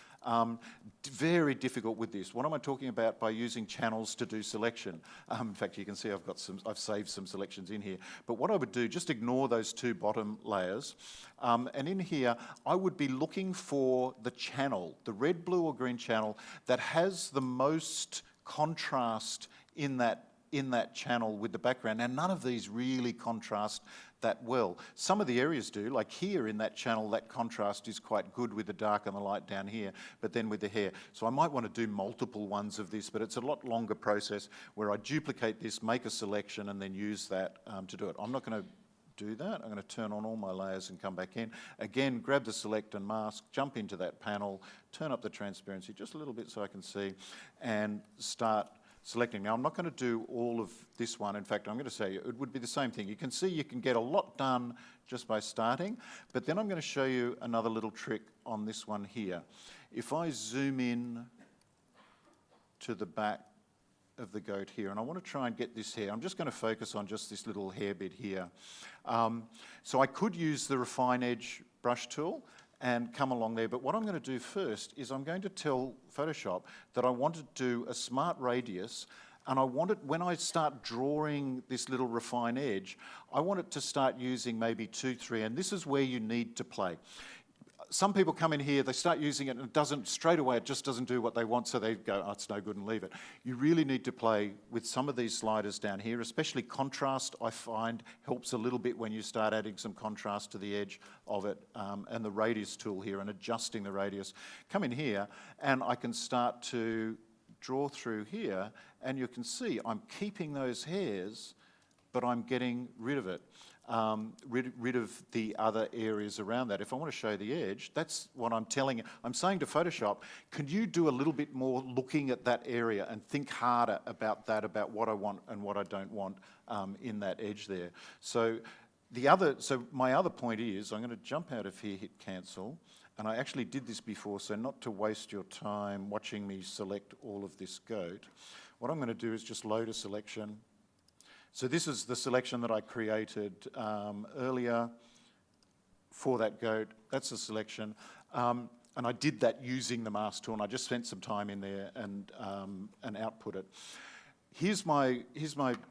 Very difficult with this. What am I talking about by using channels to do selection? In fact, you can see I've saved some selections in here. But what I would do, just ignore those two bottom layers. And in here, I would be looking for the channel, the red, blue or green channel that has the most contrast in that channel with the background. Now, none of these really contrast that well. Some of the areas do, like here in that channel, that contrast is quite good with the dark and the light down here, but then with the hair. So I might want to do multiple ones of this, but it's a lot longer process where I duplicate this, make a selection, and then use that to do it. I'm not going to do that. I'm going to turn on all my layers and come back in. Again, grab the select and mask, jump into that panel, turn up the transparency just a little bit so I can see, and start selecting. Now, I'm not going to do all of this one. In fact, I'm going to say it would be the same thing. You can see you can get a lot done just by starting, but then I'm going to show you another little trick on this one here. If I zoom in to the back of the goat here, and I want to try and get this hair. I'm just going to focus on just this little hair bit here. So I could use the Refine Edge brush tool and come along there, but what I'm going to do first is I'm going to tell Photoshop that I want to do a smart radius, and I want it, when I start drawing this little refine edge, I want it to start using maybe 2, 3, and this is where you need to play. Some people come in here, they start using it, and it doesn't, straight away, it just doesn't do what they want, so they go, oh, it's no good, and leave it. You really need to play with some of these sliders down here, especially contrast, I find, helps a little bit when you start adding some contrast to the edge of it, and the radius tool here, and adjusting the radius. Come in here, and I can start to draw through here, and you can see I'm keeping those hairs, but I'm getting rid of it. Rid of the other areas around that. If I want to show the edge, that's what I'm telling you. I'm saying to Photoshop, can you do a little bit more looking at that area and think harder about that, about what I want and what I don't want in that edge there. So my other point is, I'm going to jump out of here, hit cancel, and I actually did this before, so not to waste your time watching me select all of this goat. What I'm going to do is just load a selection. So this is the selection that I created earlier for that goat. That's the selection. And I did that using the mask tool, and I just spent some time in there and output it. Here's my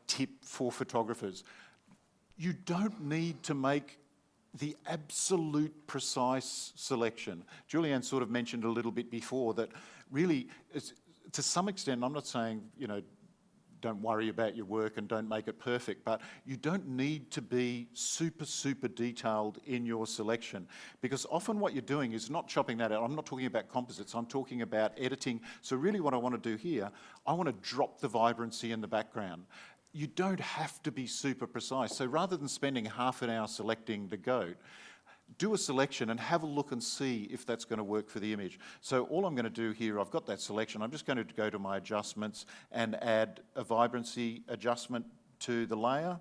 tip for photographers. You don't need to make the absolute precise selection. Julieanne sort of mentioned a little bit before that really, to some extent, I'm not saying, don't worry about your work and don't make it perfect. But you don't need to be super, super detailed in your selection, because often what you're doing is not chopping that out. I'm not talking about composites, I'm talking about editing. So really what I want to do here, I want to drop the vibrancy in the background. You don't have to be super precise. So rather than spending half an hour selecting the goat, do a selection and have a look and see if that's going to work for the image. So all I'm going to do here, I've got that selection, I'm just going to go to my adjustments and add a vibrancy adjustment to the layer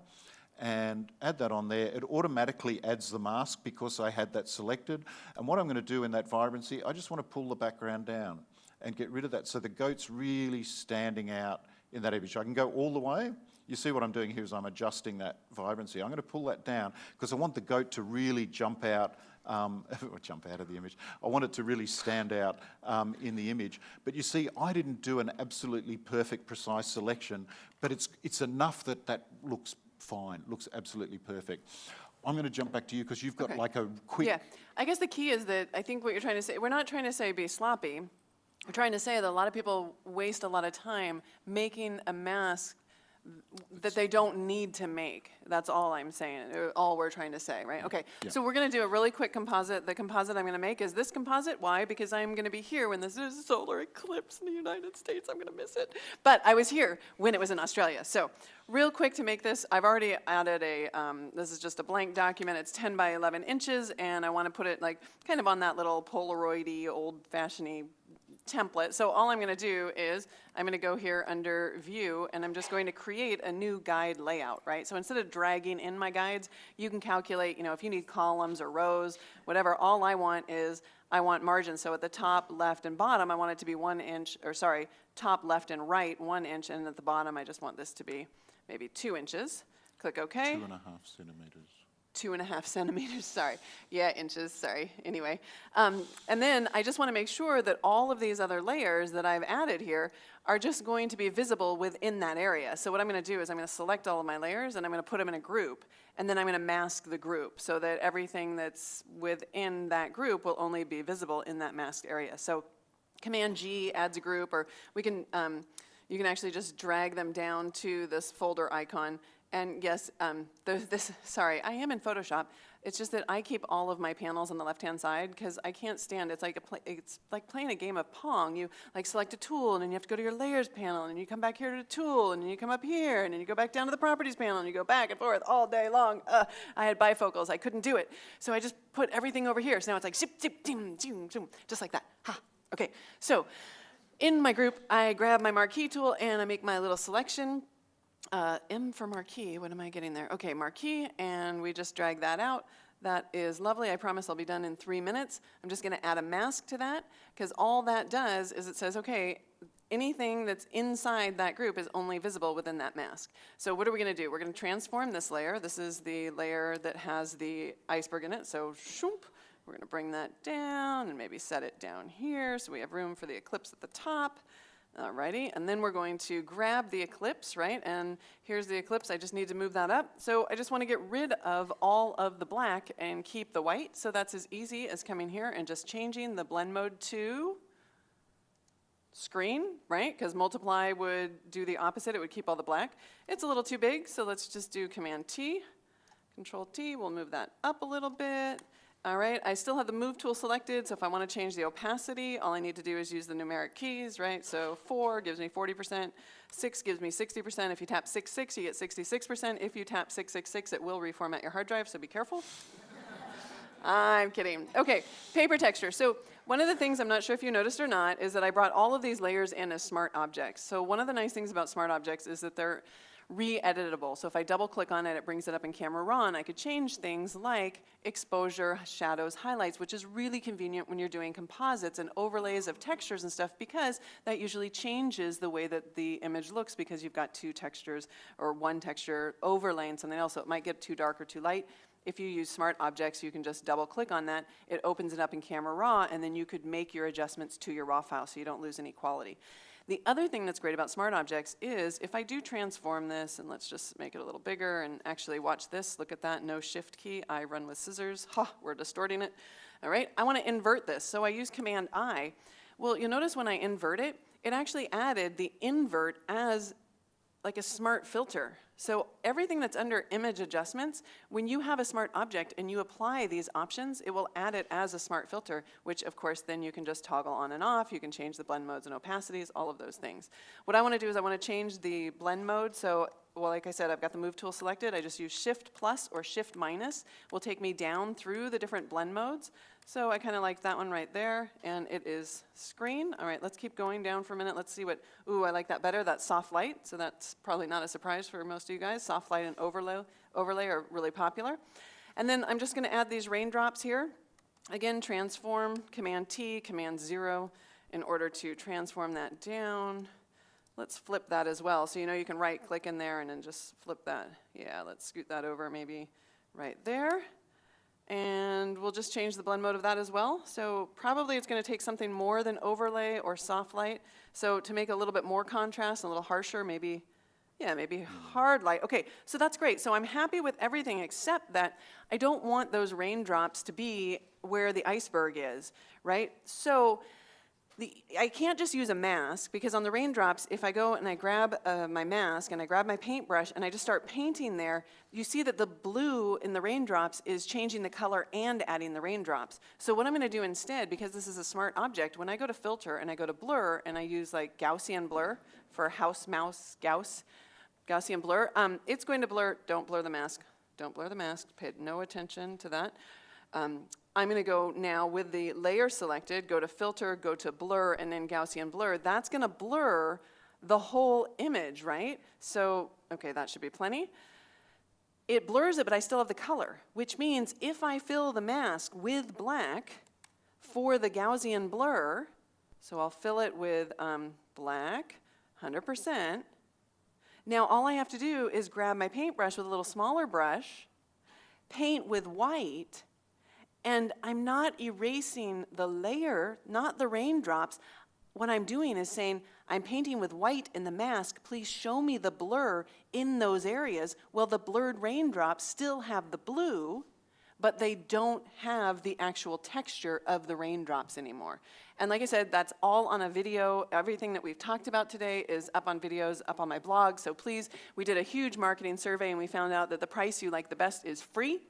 and add that on there. It automatically adds the mask because I had that selected. And what I'm going to do in that vibrancy, I just want to pull the background down and get rid of that so the goat's really standing out in that image. I can go all the way. You see what I'm doing here is I'm adjusting that vibrancy. I'm going to pull that down because I want the goat to really jump out, jump out of the image. I want it to really stand out in the image. But you see, I didn't do an absolutely perfect, precise selection, but it's enough that that looks fine, looks absolutely perfect. I'm going to jump back to you because you've got like a quick... Yeah, I guess the key is that I think what you're trying to say, we're not trying to say be sloppy. We're trying to say that a lot of people waste a lot of time making a mask that they don't need to make. That's all I'm saying, all we're trying to say, right? Okay, so we're going to do a really quick composite. The composite I'm going to make is this composite. Why? Because I'm going to be here when this is a solar eclipse in the United States. I'm going to miss it. But I was here when it was in Australia. So real quick to make this, I've already added a, this is just a blank document. It's 10 by 11 inches, and I want to put it like kind of on that little Polaroid-y, old-fashioned-y template. So all I'm going to do is I'm going to go here under view and I'm just going to create a new guide layout, right? So instead of dragging in my guides, you can calculate, you know, if you need columns or rows, whatever, all I want is I want margins. So at the top, left, and bottom, I want it to be 1 inch, or sorry, top, left, and right, 1 inch, and at the bottom, I just want this to be maybe 2 inches. Click OK. 2.5 centimeters. 2.5 centimeters, sorry. Yeah, inches, sorry. Anyway, and then I just want to make sure that all of these other layers that I've added here are just going to be visible within that area. So what I'm going to do is I'm going to select all of my layers and I'm going to put them in a group, and then I'm going to mask the group so that everything that's within that group will only be visible in that masked area. So Command G adds a group, or we can, you can actually just drag them down to this folder icon. And yes, sorry, I am in Photoshop. It's just that I keep all of my panels on the left-hand side because I can't stand, it's like playing a game of Pong. You like select a tool and then you have to go to your layers panel and you come back here to the tool and then you come up here and then you go back down to the properties panel and you go back and forth all day long. I had bifocals, I couldn't do it. So I just put everything over here. So now it's like zip, zip, zoom, zoom, zoom, just like that. Ha, okay. So in my group, I grab my marquee tool and I make my little selection. M for marquee, what am I getting there? Okay, marquee, and we just drag that out. That is lovely. I promise I'll be done in 3 minutes. I'm just going to add a mask to that, because all that does is it says, okay, anything that's inside that group is only visible within that mask. So what are we going to do? We're going to transform this layer. This is the layer that has the iceberg in it, so shoop. We're going to bring that down and maybe set it down here so we have room for the eclipse at the top. Alrighty, and then we're going to grab the eclipse, right? And here's the eclipse. I just need to move that up. So I just want to get rid of all of the black and keep the white. So that's as easy as coming here and just changing the blend mode to screen, right? Because multiply would do the opposite. It would keep all the black. It's a little too big, so let's just do Command T, Control T. We'll move that up a little bit. All right, I still have the move tool selected, so if I want to change the opacity, all I need to do is use the numeric keys, right? So 4 gives me 40%, 6 gives me 60%. If you tap 66, you get 66%. If you tap 666, it will reformat your hard drive, so be careful. I'm kidding. Okay, paper texture. So one of the things, I'm not sure if you noticed or not, is that I brought all of these layers in as smart objects. So one of the nice things about smart objects is that they're re-editable. So if I double click on it, it brings it up in Camera Raw, and I could change things like exposure, shadows, highlights, which is really convenient when you're doing composites and overlays of textures and stuff, because that usually changes the way that the image looks because you've got two textures or one texture overlaying something else, so it might get too dark or too light. If you use smart objects, you can just double click on that, it opens it up in Camera Raw, and then you could make your adjustments to your raw file so you don't lose any quality. The other thing that's great about smart objects is if I do transform this, and let's just make it a little bigger, and actually watch this, look at that, no shift key, I run with scissors, we're distorting it. All right, I want to invert this, so I use Command I. Well, you'll notice when I invert it, it actually added the invert as like a smart filter. So everything that's under image adjustments, when you have a smart object and you apply these options, it will add it as a smart filter, which of course then you can just toggle on and off. You can change the blend modes and opacities, all of those things. What I want to do is I want to change the blend mode. So, well, like I said, I've got the move tool selected. I just use Shift plus or Shift minus will take me down through the different blend modes. So I kind of like that one right there, and it is screen. All right, let's keep going down for a minute. Let's see what, ooh, I like that better. That's soft light, so that's probably not a surprise for most of you guys. Soft light and overlay are really popular. And then I'm just going to add these raindrops here. Again, transform, Command-T, Command-0 in order to transform that down. Let's flip that as well. So you know you can right-click in there and then just flip that. Yeah, let's scoot that over maybe right there. And we'll just change the blend mode of that as well. So probably it's going to take something more than overlay or soft light. So to make it a little bit more contrast, a little harsher, maybe, yeah, maybe hard light. Okay, so that's great. So I'm happy with everything except that I don't want those raindrops to be where the iceberg is, right? So I can't just use a mask, because on the raindrops, if I go and I grab my mask and I grab my paintbrush and I just start painting there, you see that the blue in the raindrops is changing the color and adding the raindrops. So what I'm going to do instead, because this is a smart object, when I go to filter and I go to blur and I use like Gaussian blur for house, mouse, Gaussian blur, it's going to blur, don't blur the mask, don't blur the mask, pay no attention to that. I'm going to go now with the layer selected, go to filter, go to blur, and then Gaussian blur. That's going to blur the whole image, right? So, okay, that should be plenty. It blurs it, but I still have the color, which means if I fill the mask with black for the Gaussian blur, so I'll fill it with black, 100%. Now all I have to do is grab my paintbrush with a little smaller brush, paint with white, and I'm not erasing the layer, not the raindrops. What I'm doing is saying, I'm painting with white in the mask, please show me the blur in those areas. Well, the blurred raindrops still have the blue, but they don't have the actual texture of the raindrops anymore. And like I said, that's all on a video. Everything that we've talked about today is up on videos, up on my blog. So please, we did a huge marketing survey and we found out that the price you like the best is free.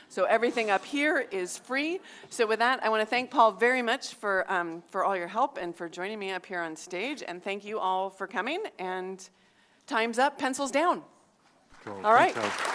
So everything up here is free. So with that, I want to thank Paul very much for all your help and for joining me up here on stage. And thank you all for coming. And time's up, pencils down. Cool. All right. Thanks, Al.